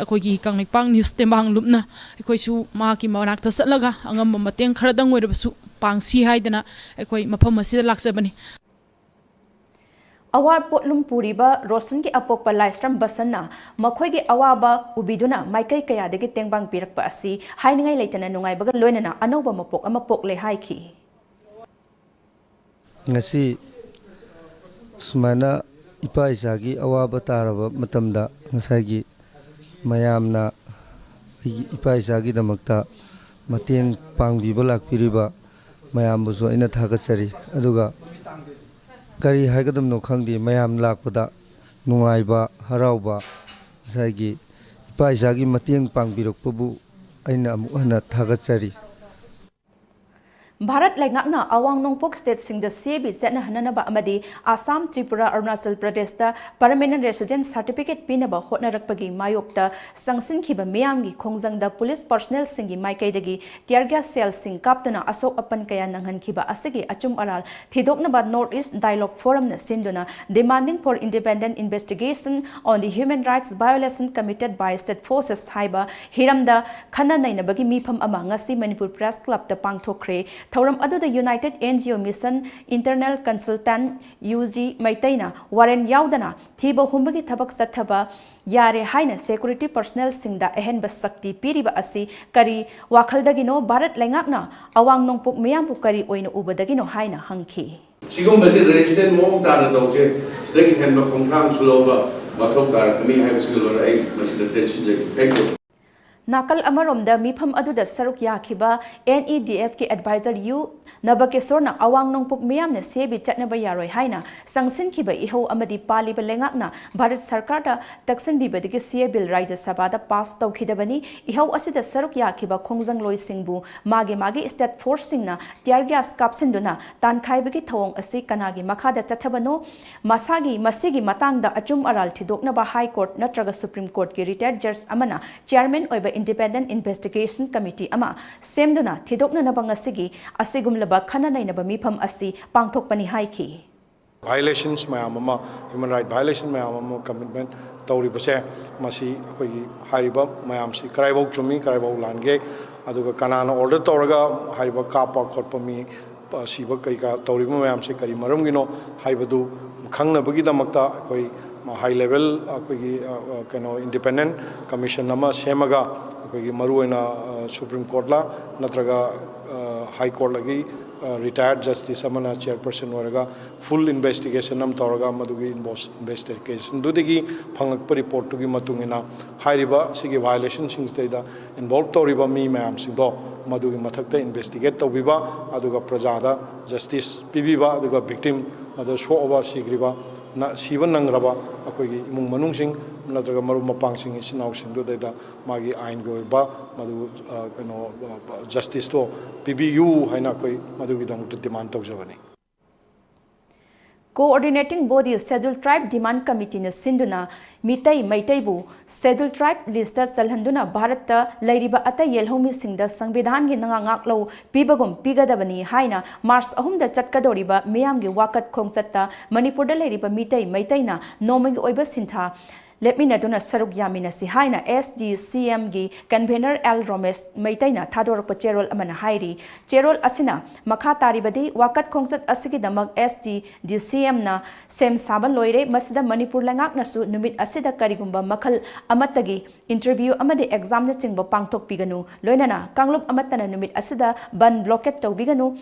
Speaker 11: अखोगी कांगलेपांग news तेमांग लुपना अखोइसु माकी मनाक तसलगा अंगम मतेंग खरदंग ओइरबसु पांगसी हाइदना अखोई मफम असिदा लाक्सबनी
Speaker 1: अवार पोटलुम पुरीबा रोशन की अपोकपा लाइस्ट्रम बसन्ना मखोइगी अवाबा उबिदुना माइकै कयादगी तेंगबांग पिरकपा असि हाइनिंगाई लेतना नुंगाइबगा लोइनना अनौबा मपोक अमा पोकले हाइखि
Speaker 12: ngasi sumana ipa isagi awaba taraba matamda ngasagi mayamna ipa isagi damakta mateng pangbiba lakpiriba mayambusu aina thagatsari aduga kari haigadamno khangdi mayam lakpada nungaiba harauba ngasagi ipa isagi mateng pangbirokpabu aina amu hana thagatsari
Speaker 1: Bharat लेंगाकना अवांग नोंगपोक state सिंग द सेबी सेटना हननबा अमदी आसाम त्रिपुरा अरुणाचल प्रदेश दा परमानेंट रेसिडेंट सर्टिफिकेट पिनबा होटनरकपगी मायोक्ता संगसिनखिबा मियामगी खोंजंगदा पुलिस पर्सनल सिंगी माइकैदगी टियर गैस सेल सिंग कापतुना असोक अपन कया नंगहनखिबा असगी अचुम अराल थिदोकनबा नॉर्थ ईस्ट डायलॉग फोरम न सिंदुना demanding for independent investigation on the human rights violation committed by state forces हाइबा हिरमदा खन्ना नैनबगी मीफम अमा ngasi मणिपुर प्रेस क्लब दा पांगथोखरे थौरम अदुदा united NGO mission internal consultant यूजी मैतैना वारेन याउदना थीबो हुंबगी थबक सथबा यारे हाइना सिक्योरिटी पर्सनल सिंगदा अहनब शक्ति पीरिबा असि करी वाखलदगिनो भारत लेंगाकना अवांग नोंगपुक मियामबु करी ओइना उबदगिनो हाइना हंखि
Speaker 13: सिगुम्बसि रेजिस्टेंट मोंग ताना दौजे सिदगी हेनबा खोंथांग सुलोबा वाथोक तारकमी हाइबसिग लोर आई मसिदा टेंशन जे थैंक यू
Speaker 1: नाकल अमरोमदा मीफम अदुदा सरुक याखिबा NEDF के एडवाइजर यू नबकेश्वरना अवांग नोंगपुक मियामने सेबी चटनबा यारोय हाइना संगसिनखिबा इहो अमदी पालिबा लेंगाकना भारत सरकार दा तक्सिनबिबदगी सीए बिल राज्य सभा दा पास तौखिदबनी इहो असिदा सरुक याखिबा खोंजंग लोय सिंगबु मागे स्टेट फोर्स सिंगना टियर गैस कापसिनदुना तानखाइबगी थवोंग असि कनागी मखादा चथबनो मसिगी मतंगदा अचुम अराल थिदोकनबा हाई कोर्ट नत्रगा सुप्रीम कोर्ट की रिटायर्ड जज अमना चेयरमैन ओइबा इंडिपेंडेंट इन्वेस्टिगेशन कमिटी अमा सेमदुना थिदोकनबा ngasi asigumlaba khana nainaba mifam asi pangthokpani haiki
Speaker 14: violations mayamama human right violation mayamama commitment tawri base masi akogi hariba mayamsi karaibau chumi karaibau lange aduga kanana order tawraga hariba kapa khotpa mi siba kai ka tawri mayamsi kari maram gino haibadu khangna bagi damakta akoi high level akogi kano independent commission nama semaga akogi maruina supreme court la natraga high court lagi retired justice amana chairperson oraga full investigation nam tawraga madugi investigation dudigi phangakpa report tugi matungina hairiba sigi violation sings da involved toriba mi mayam singdo madugi mathakta investigate tawbiba aduga prajada justice pibiba aduga victim adu show over sigriba na siba nangraba akogi imung manungsing natraga maru mapangsing isinausing do da magi ain goiba madu kano justice to PBU haina koi madugi dam demand tawjabani
Speaker 1: Coordinating Body Scheduled Tribe Demand Committee na sinduna mitai maitaibu Scheduled Tribe list chalhanduna Bharata lairiba ata yelhomi singda Sangvidhan gi nangangaklo pibagum pigadabani haina Mars ahumda chatkadoriba miyamgi wakat khongsatta Manipurda lairiba mitai maitaina nomagi oiba sintha Lepminaduna Saruk Yamina Sihaina SGCM gi Convener L Romes Maitaina Thador Cherol Amana Hairi Cherol Asina Makhatari Badi Wakat Kongsat Asigi Damag SGCM na Sem Saban Loire Masida Manipur Langak Nasu Numit Asida Karigumba Makal Amatagi Interview Amadi Exam na Singbo Pangtok Piganu Loinana Kanglup Amatana Numit Asida Ban Blocket Tau Biganu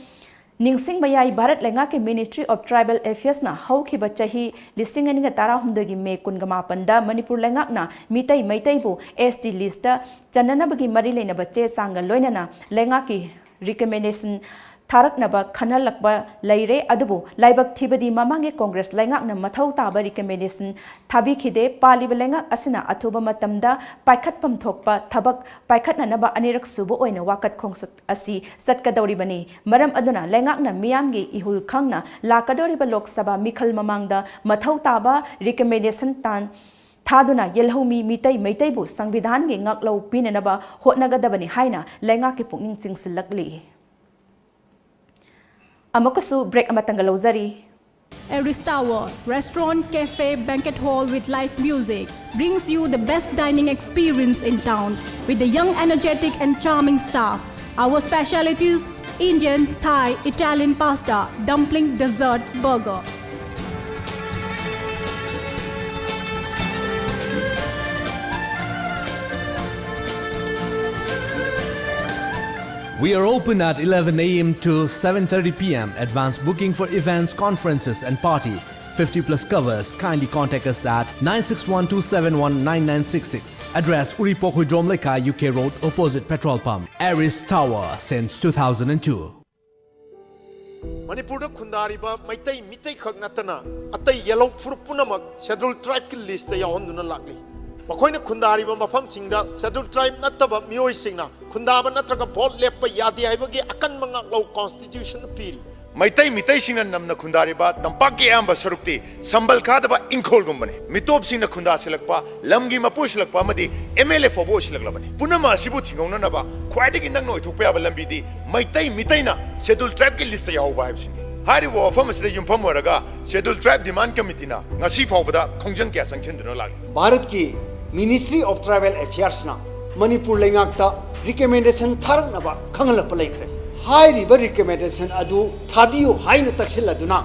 Speaker 1: Ningsing Bayai Bharat Lengaki Ministry of Tribal Affairs na hauki bachahi listing aninga tara humdagi me kungama panda Manipur Lengak na mitai maitai bu ST lista chanana bagi mari lena bache sanga loinana Lengaki recommendation Tarak naba Kanal Lakba Laire Adubu Laibak Tibadi Mamange Congress Lengak na Mathau Taba recommendation Tabi Kide Pali Lengak Asina Atuba Matamda Paikat Pam Thokpa Tabak Paikat Nanaba Anirak Subu Oina Wakat Kongsat Asi Satkadori Bani Maram Aduna Lengak na Miyangi Ihul Kangna Lakadori Lok Sabha Mikhal Mamangda Mathau Taba recommendation tan Thaduna Yelhomi Mitai Maitaibu Sangvidhan gi Ngaklo Pinanaba Hotnagadabani Haina Lengaki Punging Singsilakli Amakasu break amatangalozari.
Speaker 15: Aris Tower, restaurant, cafe, banquet hall with live music brings you the best dining experience in town with the young, energetic and charming staff. Our specialities: Indian, Thai, Italian pasta, dumpling, dessert, burger.
Speaker 16: We are open at 11 a.m. to 7:30 p.m. Advanced booking for events, conferences and party. 50+ covers. Kindly contact us at 9612719966. Address Uripokhudrom Leka, UK Road, opposite petrol pump. Aris Tower since 2002.
Speaker 17: Manipur Kundariba, Maitai Mitai Kagnatana, Atai Yellow Furupunamak, Scheduled Tribe list ya onduna lakli. Makoina Kundariba Mafam Singda, Scheduled Tribe Nataba Mio Singna, Kundaba Natraka Bot Lepa Yadi Ibagi Akan Manga Law Constitution Piri.
Speaker 18: Maitai Mitai Singna Namna Kundariba, Tampaki Amba Sarukti, Sambal Kadaba Inkol Gumbani, Mitop Singna Kunda Silakpa, Lamgi Mapush Lakpamadi, MLA for Bosh Laklabani, Punama Sibuti Gonanaba, quite a no to Paya Lambidi, Maitai Mitaina, Scheduled Tribe list Yao Vibes. Hari wo famous the Yumpamuraga, Scheduled Tribe Demand Committee na, Nasif Obada, Kongjang Gas and Chendra
Speaker 19: Bharat ki Ministry of Tribal Affairs na Manipur Lengakta recommendation tharak naba khangala palaikre. High river recommendation adu thabiu high na taksil aduna.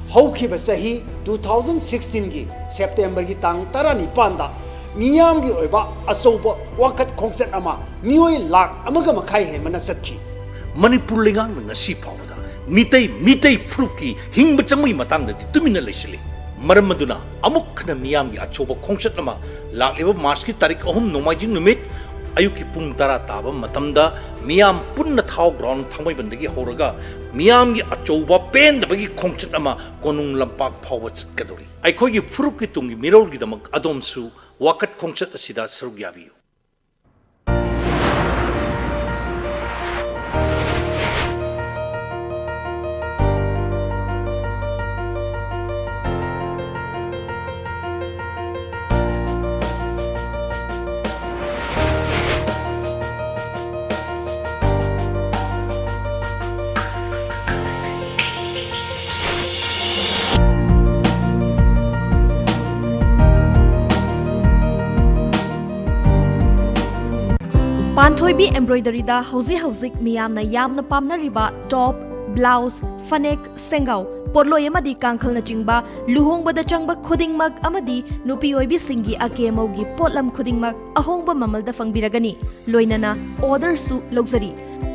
Speaker 19: Hauki basahi 2016 gi September gi tang tarani panda miyam gi oiba asoba wakat khongset ama mioi lak amaga makai he manasatki.
Speaker 20: Manipur Lengak ngasi pawada mitai fruki hingba changmai matang da tumina leisili. Maramaduna amuk na miyam gi achoba khongset nama lakleba March ki tarik ahum nomajing numit ayuki pung tara taba matamda miyam punna thau ground thambai bandagi horaga miyam gi achoba pen da bagi khongset nama konung lampak phawa chatkadori aikhoi gi furuk ki tungi mirol gi damak adomsu wakat khongset asida sarug yabi.
Speaker 5: Panthoibi embroidery da hauzik miyamna yamna pamnariba top, blouse, fanek, sengau, porloi amadi kangkhal na chingba luhongbada changba khudingmak amadi nupi oibi singi akemaugi potlam khudingmak ahongba mamalda fangbiragani loinana order su luxury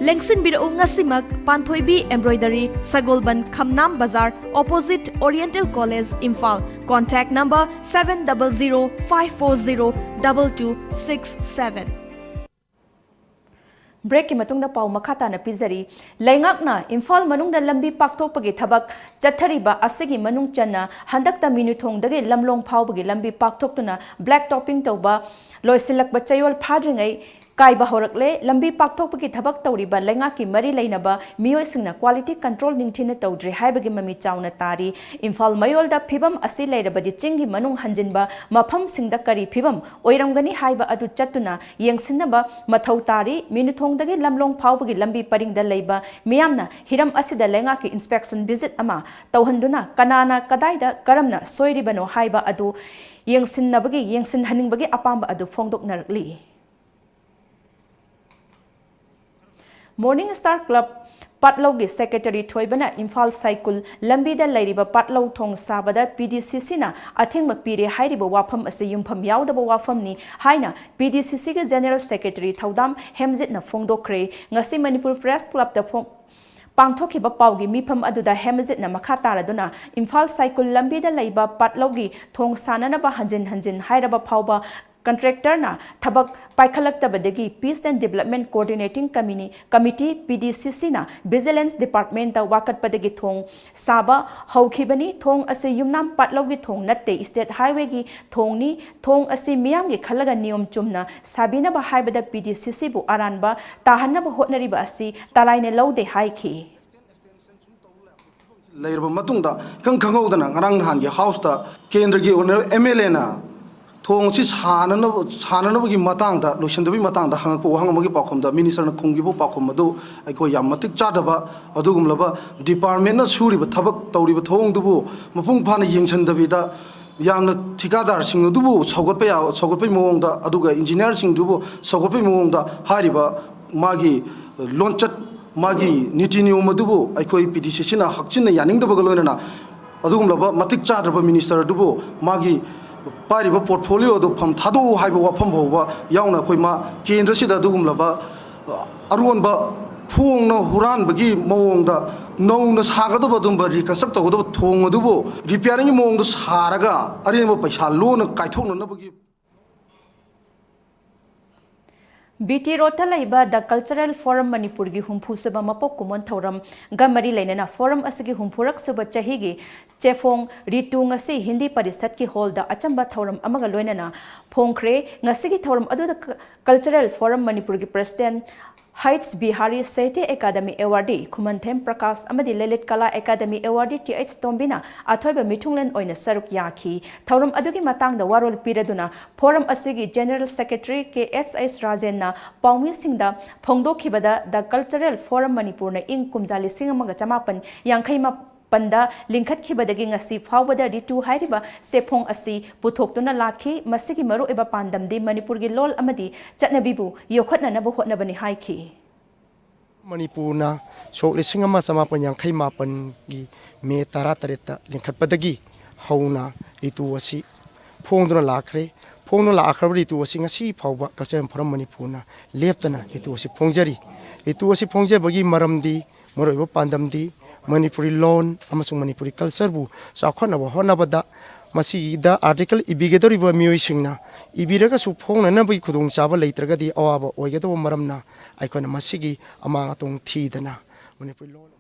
Speaker 5: lengsin biro ngasimak Panthoibi embroidery Sagolban Khamnam Bazar opposite Oriental College Imphal. Contact number 700-540-2267.
Speaker 1: Break ki matungda pau makata na pizari laingak na Imphal manungda lambi paktokpagi thabak chathariba asigi manung channa handakta minuthong dage lamlong phawbagi lambi paktoktuna black topping tawba loisilak bachayol phadringai Kaiba horakle lambi paktokpagi thabak tawriba lengaki mari leinaba miyoisingna quality control ningthina tawdri haibagi mami chawna tari Imphal mayolda phibam asi leirabadi chingi manung hanjinba mafam singda kari phibam oiramgani haiba adu chattuna yengsinnaba mathau tari minuthongdagi lamlong phawbagi lambi paringda leiba miyamna hiram asida lengaki inspection visit ama tawhanduna kanana kadaida karamna soiribano haiba adu yengsinhaningbagi apamba adu phongdoknarli Morning Star Club Patlogi Secretary Thoibana Imphal Cycle Lambida Lairiba Patlo Thong Sabada PDCC na Athingma Pire Hairiba Wafam ase Yumpham Yaudaba Wafam ni Haina PDCC ga General Secretary Thaudam Hemzit na Phongdokre ngasi Manipur Press Club da Pangthokiba Paugi Mifam aduda Hemzit na Makataraduna Imphal Cycle Lambida Laiba Patlogi Thong Sananaba Hanjin Hairaba Phauba Contractor na thabak paikhalaktabadagi Peace and Development Coordinating Committee PDCC na Vigilance Department ta wakatpadagi thong saba haukhibani thong ase yumnam patlogi thong natte State Highway gi thong ni thong ase miyam gi khalaga niyom chumna sabina ba haibada PDCC bu aranba tahanna ba hotnariba asi talaine laude haikhi
Speaker 21: Lairba matungda khangkhangodana ngarang han gi house ta kendra gi owner MLA na thong si sananabagi matangda loishandabi matangda hangakpo hangamagi pakhomda minister na khunggibo pakhom adu aiko yam matik chadaba adugumlaba department na suriba thabak tawriba thong dubu mapung phana yengsandabida yamna thikadar sing dubu saugatpai mawongda aduga engineer sing dubu saugatpai mawongda hariba magi launchat magi niti niyom dubu aiko PDCC na hakchinna yaningdabaga loinana adugumlaba matik chadraba minister dubu magi Pariba portfolio do pam thado haiba wafam bawba yauna khoima kendra sida dugumlaba aronba phongna huran bagi mawongda nongna sagadaba dumba reconstruct tawdaba thong adubo repairing mawongda saraga arema paisa lona kaithokna nabagi
Speaker 1: BT Rota laiba the Cultural Forum Manipur gi humpu suba mapok kumon thoram gamari lainana forum asigi humpurak suba chahigi chefong ritu ngasi Hindi Parisat ki hall da achamba thoram amaga loinana phongkre ngasigi thoram adu the Cultural Forum Manipur gi president Heights Bihari Sete Academy Awardee Khumanthem Prakash amadi Lelit Kala Academy Awardee TH Tombina athoiba mithunglen oina saruk yakhi thorum adugi matangda warol piraduna forum asigi General Secretary KSS Rajen na paumi singda phongdokhibada the Cultural Forum Manipur na ing kumjali singamaga chamapan yankaima Panda lingkhat khibadagi ngasi phawbada ritu hairiba sephong asi puthoktuna lakhi masigi maru eba pandamdi Manipur gi lol amadi chatnabibu yokhatna nabu hotnabani haikhi
Speaker 9: Manipur na so lising ama chamapan yankai mapan gi me tara tareta lingkhat padagi hauna ritu asi phongduna lakhre ritu asi ngasi phawba Cultural Forum Manipur na leptana ritu asi phongje bagi maramdi maru eba pandamdi Manipuri loan amasung Manipuri culture bu sakhonaba honabada masida article ibigadoriba miyoi ibiraga su phongna na bai khudung chaba leitragadi awaba oigado maramna aikona masigi ama tong thidana Manipuri loan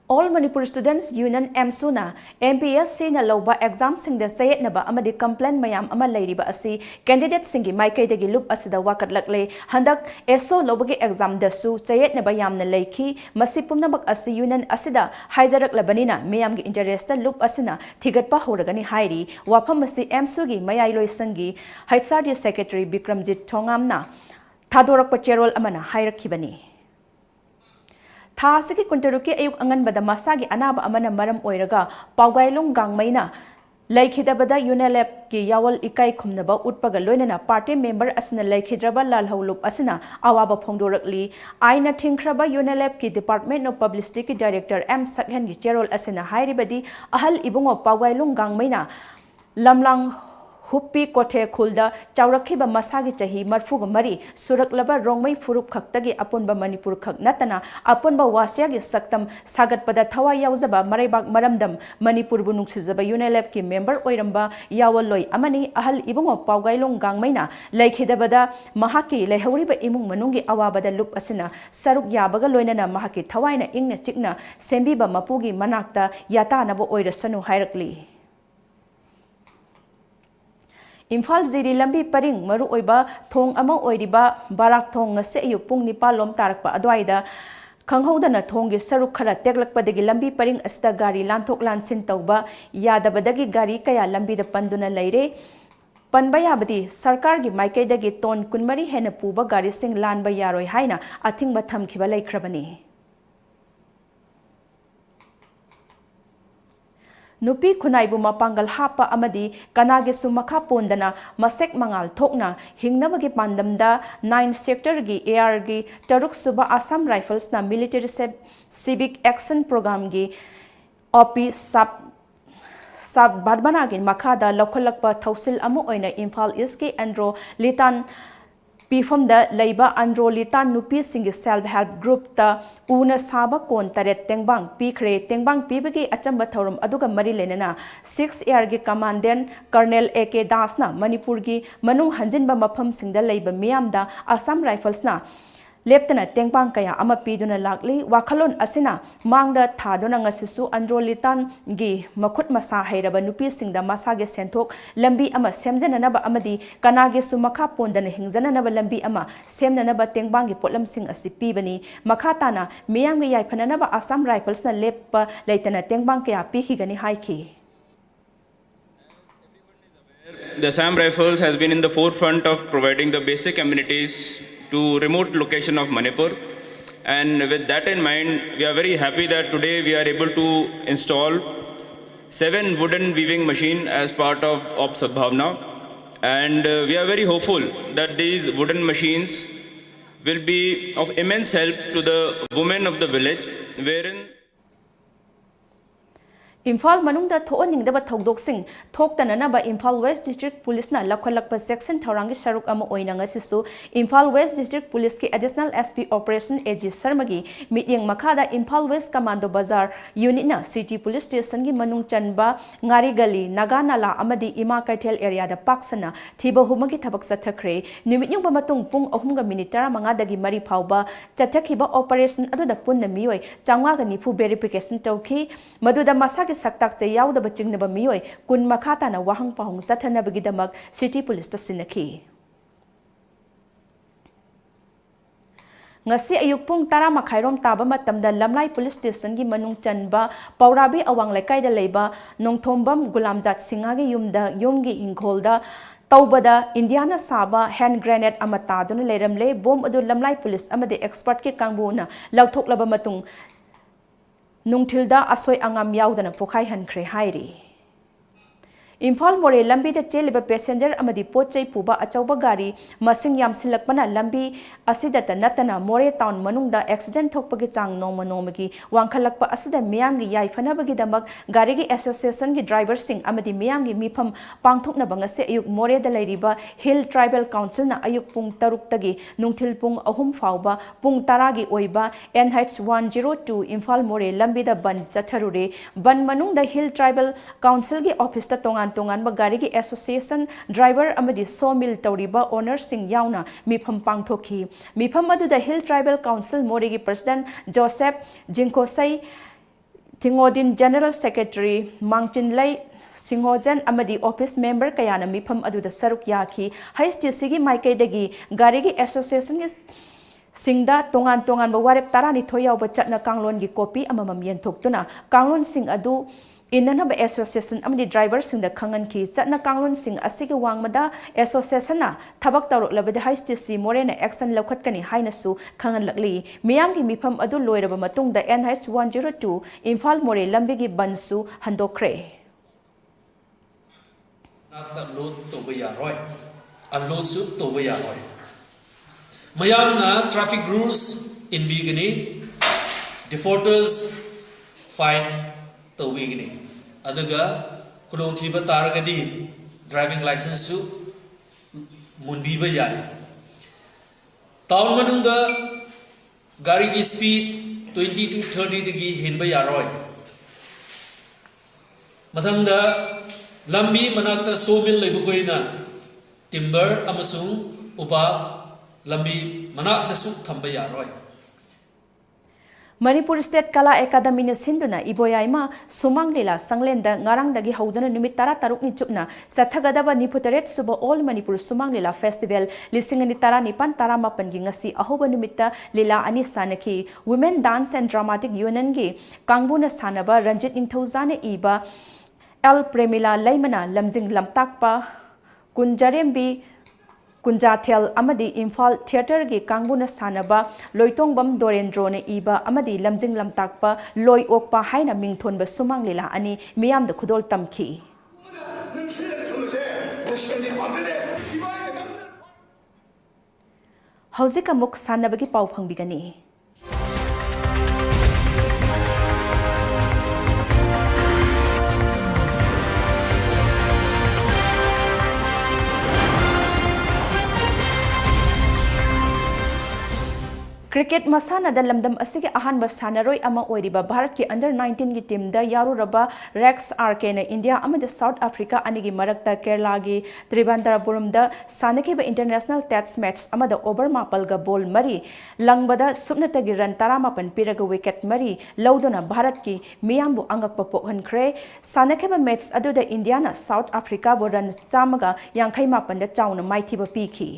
Speaker 1: All Manipur Students Union MSUNA MPSC na loba exam singda sayet naba amadi complaint mayam ama lairiba asi candidate singi maikai dagi lup asida wakat lakle handak SO lobagi exam dasu sayet naba yamna laiki masi pumnabak asi union asida haijarak labanina miyam gi interest lup asina thigatpa horagani hairi wafam masi MSU gi mayai loi sangi HRD Secretary Bikramjit Thongamna thadorak pacherol amana hairakhibani Thasiki kuntaruki ayuk angan bada masagi anaba amana maram oiraga paugailung gangmaina laikhidabada UNELEP ki yawal ikai khumnaba utpaga loinana party member asna laikhidraba lalholup asina awaba phongdorakli aina thingkhraba UNELEP ki Department of Publicity ki Director M Sakhen gi cherol asina hairibadi ahal ibungo paugailung gangmaina lamlang Huppi Kothe Khulda Chaurakhiba Masagi Chahi Marfuga Mari Suraklaba Rongmai Furup Khaktagi Apunba Manipur Khak Natana Apunba Wasyagi Saktam Sagat Pada Thawa Yauzaba Maraibak Maramdam Manipur bu Nuksizaba UNELEP ki member oiramba Yawaloi Amani Ahal Ibungo Paugailong Gangmaina Laikhidabada Mahaki Lehawriba Imung Manungi Awabada Lup Asina Saruk Yabaga Loinana Mahaki Thawaina Ingna Chikna Sembiba Mapugi Manakta Yata Nabo Oirasanu Hairakli Imphal Ziri lambi paring maru oiba thong ama oiriba barak thong ngase ayuk pung nipal lom tarakpa adwaida Kanghodana thonggi saruk khara teklakpadagi lambi paring asta gari lanthok lansin tauba yadabadagi gari kaya lambi da panduna leire Panba yabadi sarkar gi maikaidagi ton kunmari hena puba gari sing lanba yaroi haina athingba thamkhiba laikhrabani Nupi khunaibu mapangal hapa amadi kanage sumakha pondana masek mangal thokna hingnabagi pandamda 9 sector gi AR gi taruk suba Assam Rifles na military civic action program gi OP sub badbanagin makhada lokholakpa thausil amu oina Imphal East ki Andro Litan Pifamda Leiba Andro Litan Nupi Singi Self Help Group ta Una Saba Kon Taret Tengbang Pikre Tengbang Pibagi Achamba Thorum Aduga Mari Lenana 6 Air gi Commandant Colonel AK Dasna Manipur gi Manung Hanjinba Mafam Singda Leiba Miyamda Assam Rifles na Leptana Tengbang kaya ama piduna lakli wakalon asina mangda thadona ngasisu Andro Litan gi makhut masa hairaba nupi singda masage senthok lambi ama semjananaba amadi kanage su makha pondana hingjananaba lambi ama semnanaba Tengbang gi potlam sing asi pibani makhatana miyang gi yaifananaba Assam Rifles na leppa leitana Tengbang kaya pikhigani haiki
Speaker 2: The Assam Rifles has been in the forefront of providing the basic amenities to remote location of Manipur, and with that in mind, we are very happy that today we are able to install 7 wooden weaving machine as part of Sadbhavna, and we are very hopeful that these wooden machines will be of immense help to the women of the village, wherein
Speaker 1: Imphal manungda thoaningdaba thodok-sing thoktananaba Imphal West District Police na lakholakpa section thorangi saruk ama oina ngasisu Imphal West District Police ki Additional SP Operation AG Sarmagi mityeng makhada Imphal West Commando Bazar Unit na City Police Station gi manung chanba ngari gali Naganala amadi Ima Kaithel area da paksana thiba humagi thabak chathakre numitnyung ba matung pung 3:35 dagi mari phauba chathakhiba operation aduda punna mioi changwa ga nifu verification tawki maduda masa saktak se yaudaba chingnaba mioi kun makhata na wahang pahong sathanabagi damak City Police ta sinakhi ngasi ayuk pung 10 rom taba matamda Lamlai Police Station gi manung chanba Paurabi awang laikai da leiba nongthombam Gulamjat Singha gi yumgi ingkholda Taubada Indiana Saba hand grenade amata dun leiramle bom adu Lamlai Police amade expert ki kangbuna lauthok matung Nungtilda asoi angam yaudana pokai hankre hairi. Imphal More lambi da cheliba passenger amadi pochai puba achauba gari masing yamsilakpana lambi asidata natana More town manungda accident thokpagi chang nomagi wangkhalakpa asida miyam gi yaifanabagi damak gari gi association gi driver sing amadi miyam gi mifam pangthokna bangase ayuk More da lairiba Hill Tribal Council na ayuk pung 3 tagi nungthil pung 3 fauba pung 10 gi oiba NH102 Imphal More lambi da ban chatharure ban manungda Hill Tribal Council gi office ta tongan bagari gi association driver amadi sawmill tawriba owner sing yauna mifam pangthoki mifam adu the Hill Tribal Council More gi president Joseph Jinkosai Tingodin General Secretary Mangchinlai Singojan amadi office member kayana mifam adu the saruk yaki HTC gi maikai dagi gari gi association gi Singda tongan ba warep tarani thoyaw ba chatna kanglon gi copy amamam yenthok kanglon sing adu Inanaba association amadi driver sing da khangan ki chatna kanglon sing asigi wangmada association na thabak tarok labada HTC More na action lokhat kani haina su khangan lakli miyam gi mifam adu loiraba matung da NH102 Imphal More lambi gi bansu handokre
Speaker 22: nakta load to ba yaroi unload su to ba yaroi mayam na traffic rules in bigini defaulters fine tawigini adaga kulong thiba taragadi driving license su munbiba yai town manungda gari gi speed 20 to 30 digi hinba yaroi mathangda lambi manakta sawmill leibukoina timber amasung upa lambi manakta su thamba yaroi
Speaker 1: Manipur State Kala Academy ne sinduna iboyaima sumang lila sanglenda ngarang dagi hauduna numit tara taruk ni chupna sathagadaba niputaret suba All Manipur Sumang Lila Festival lisingani tara nipan tara mapan gi ngasi ahoba numita lila ani sanaki Women Dance and Dramatic Union gi kangbuna sanaba Ranjit Ningthauzane iba El Premila Laimana Lamjing Lamtakpa Kunjarembi Kunjathel Amadi Imphal Theatre gi kangbuna sanaba Loitongbam Dorendro ne iba Amadi Lamjing Lamtakpa Loi Okpa haina mingthonba Sumang Lila ani miyam da khudol tamki Hauzika muk sanabagi pau phangbigani Cricket masana da lamdam asige ahan ba sanaroi ama oiriba Bharat ki under 19 gi team da yaru raba Rex RK na India amada South Africa anigi marakta Kerala gi Trivandrum da sanake ba international test match amada over mapal ga ball mari langbada supnata gi ran taramapan piraga wicket mari laudona Bharat ki miyambu angakpa pokhankhre sanake ba match adu da India na South Africa bo ran chamaga yankhai mapan da chauna maithiba pikhi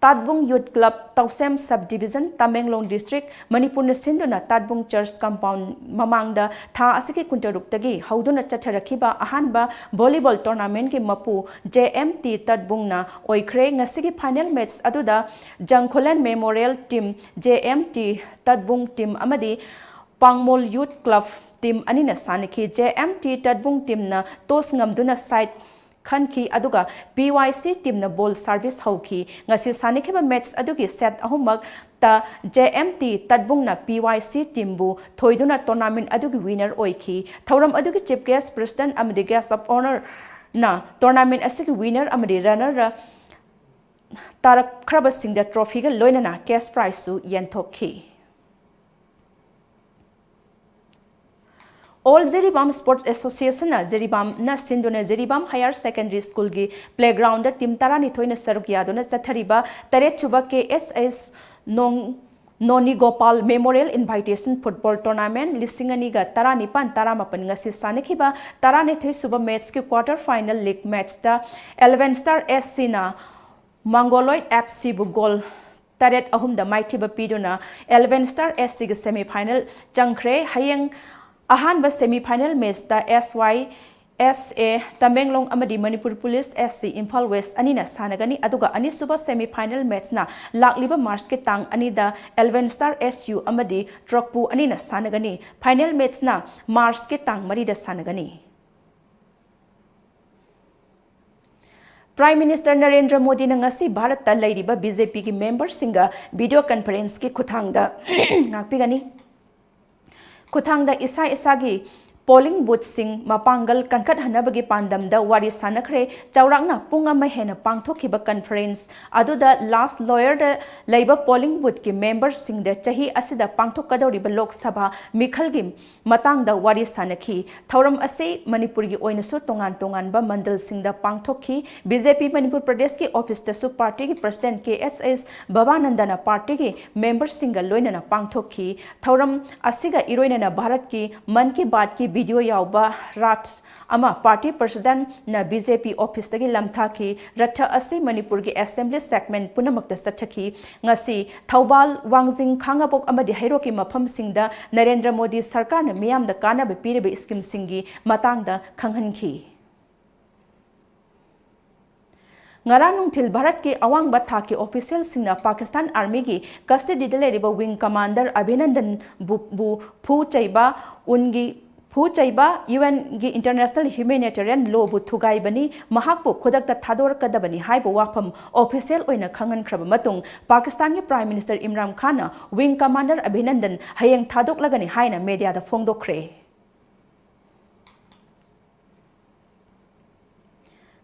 Speaker 1: Tadbung Youth Club Tausem Subdivision Tamenglong District Manipur na sinduna Tadbung Church Compound mamangda tha asike kuntaruk tagi hauduna chatharakhiba ahanba volleyball tournament ki mapu JMT Tadbung na oikhre ngasigi final match aduda Jangkholan Memorial Team JMT Tadbung Team amadi Pangmol Youth Club Team anina saniki JMT Tadbung Team na tos ngamduna side Khanki aduga BYC team na ball service hauki ngasi sanikhiba match adugi set ahumak ta JMT Tadbung na BYC team bu thoiduna tournament adugi winner oiki thoram adugi chief guest president amadi guest of honor na tournament asigi winner amadi runner ra tarak khraba singda trophy ga loinana cash prize su yenthokhi All Zeribam Sports Association na Zeribam na sinduna Zeribam Higher Secondary School gi playground da team tarani thoina sarukya dona chathariba tare chuba KSS Noni Gopal Memorial Invitation Football Tournament lisingani ga tarani pan taramapan ngasi sanikhiba tarani thoi suba match ki quarter final league match da 11 Star SC na Mongoloid FC bu goal taret ahum da maithiba piduna 11 Star SC ga semi final changkhre hayeng Ahanba semi-final match da SYSA Tamenglong amadi Manipur Police SC Imphal West anina sanagani aduga ani suba semi-final match na lakliba March ke tang ani da 11 Star SU amadi Trokpu anina sanagani final match na March ke tang mari da sanagani Prime Minister Narendra Modi na ngasi Bharat ta lairiba BJP ki member singa video conference ki khuthangda ngakpigani Kuthangda isagi polling booth sing mapangal kankat hanabagi pandamda wari sanakre chawrangna punga mahena pangthokiba conference aduda last lawyer da leiba polling booth ki members sing da chahi asida pangthokadoriba lok sabha mikhal gi matangda wari sanakhi thoram ase manipur gi oina su tongan ba mandal sing da pangthokhi BJP Manipur Pradesh ki office ta su party ki president KSS Bhavanandana party ki members sing ga loina na pangthokhi thoram asiga iroina na Bharat ki man ki baat ki video yauba rat ama party president na BJP office tagi lamthaki ratha asi Manipur gi assembly segment punamakta sathaki ngasi Thaubal Wangjing Khangapok amadi Hairoki mafam singda Narendra Modi sarkar na miyam da kana be piribe scheme singi matangda khanghanki Ngarang til Bharat ki awang batha ki official singna Pakistan Army gi custody de leriba wing commander Abhinandan bu phu chaiba ungi Phu chaiba UN gi international humanitarian law bu thugai bani mahakpu khodak ta thador kadabani haibo wafam official oina khangan khraba matung Pakistan gi Prime Minister Imran Khan na wing commander Abhinandan hayeng thadok lagani haina media da phongdokre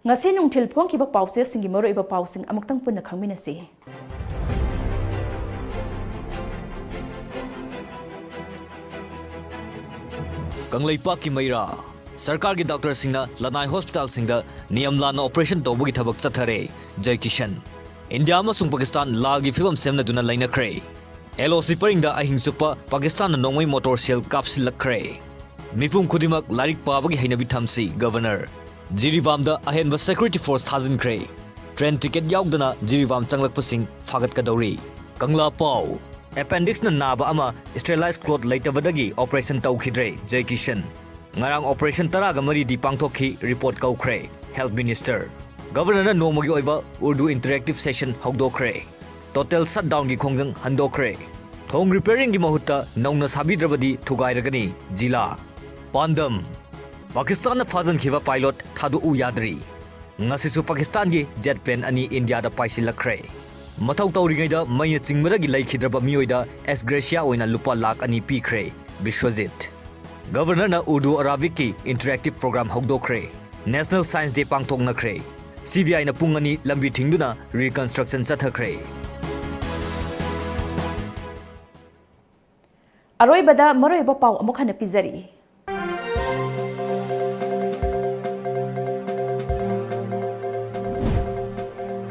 Speaker 1: ngasi nungthil phongki ba pause singi maro iba pausing amuktang punna khangminasi
Speaker 3: Kanglaipak ki maira sarkar ki doctor singna lanai hospital singda niyam lana operation tawbugi thabak chathare Jai Kishan India amasung Pakistan lagi film semnaduna lainakre. LOC paringda ahingsupa Pakistan na nongmai motor sale kapsilakre. Mifum kudimak larik pabagi hainabi thamsi governor. Jirivamda ahenba security force thazinkre. Train ticket yaugdana Jirivam changlakpasing fagat kadori. Kangla Pau. Appendix na naba ama sterilized cloth laitavadagi operation taukhidre Jai Kishan. Ngarang operation taraga mari di pangthokhi report kaukre Health Minister. Governor na nomagi oiba Urdu interactive session hogdokre. Total shutdown gi khongjang handokre. Thong repairing gi mahutta nauna sabidrabadi thugairagani jila. Pandam. Pakistan na fazan khiwa pilot thadu u yadri. Ngasisu Pakistan gi jet plane ani India da paisilakre. Mathau tawringaida maya chingmadagi laikhidraba mioida S Gracia oina lupa lakh ani pikre Bishwajit. Governor na Urdu Arabic ki interactive program hogdokre. National Science Day pangthoknakre. CBI na pungani lambi thingduna reconstruction sathakre.
Speaker 1: Aroibada maroiba pau amuk hana pizari.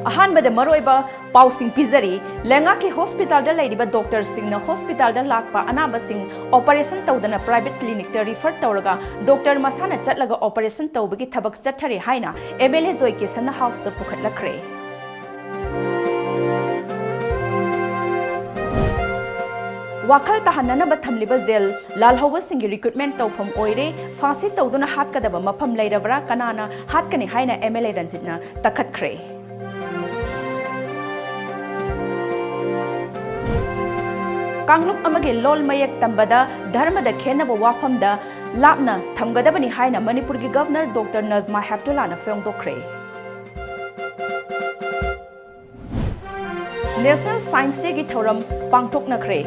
Speaker 1: Ahanbada maroiba pau sing pizari lenga ki hospital da laidiba doctor sing na hospital da lakpa anaba sing operation tawdana private clinic ta refer tawraga doctor masana chatlaga operation tawbagi thabak chathari haina MLA Joy Kisan house da pukhatlakre. Wakal tahanana thamliba jail lalhawa singi recruitment tawpham oire phasi tawduna hat kadaba mafam lairabra kanana hat kani haina MLA ranjitna takhatkre. Kanglup amage lol mayak tambada dharma da khenaba wafamda lapna thamgadabani haina Manipur gi governor Dr. Nazma Heptullah na phongdokre. National Science Day gi thoram pangthoknakre.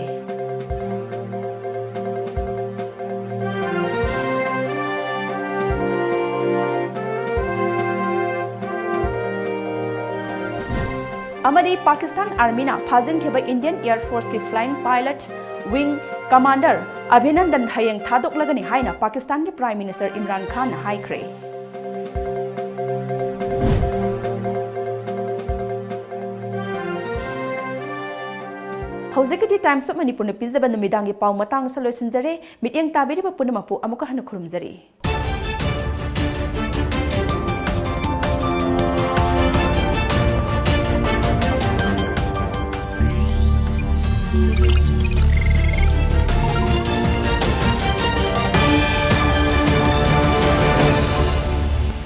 Speaker 1: Amadi Pakistan Army na phazin kheba Indian Air Force ki flying pilot wing commander Abhinandan hayeng thadok lagani haina Pakistan ki Prime Minister Imran Khan na haikre. Hozekiti Times of Manipur na pizaba numidangi pau matang sa loisinjare mityang tabiri ba punamapu amuka hana khurumjari.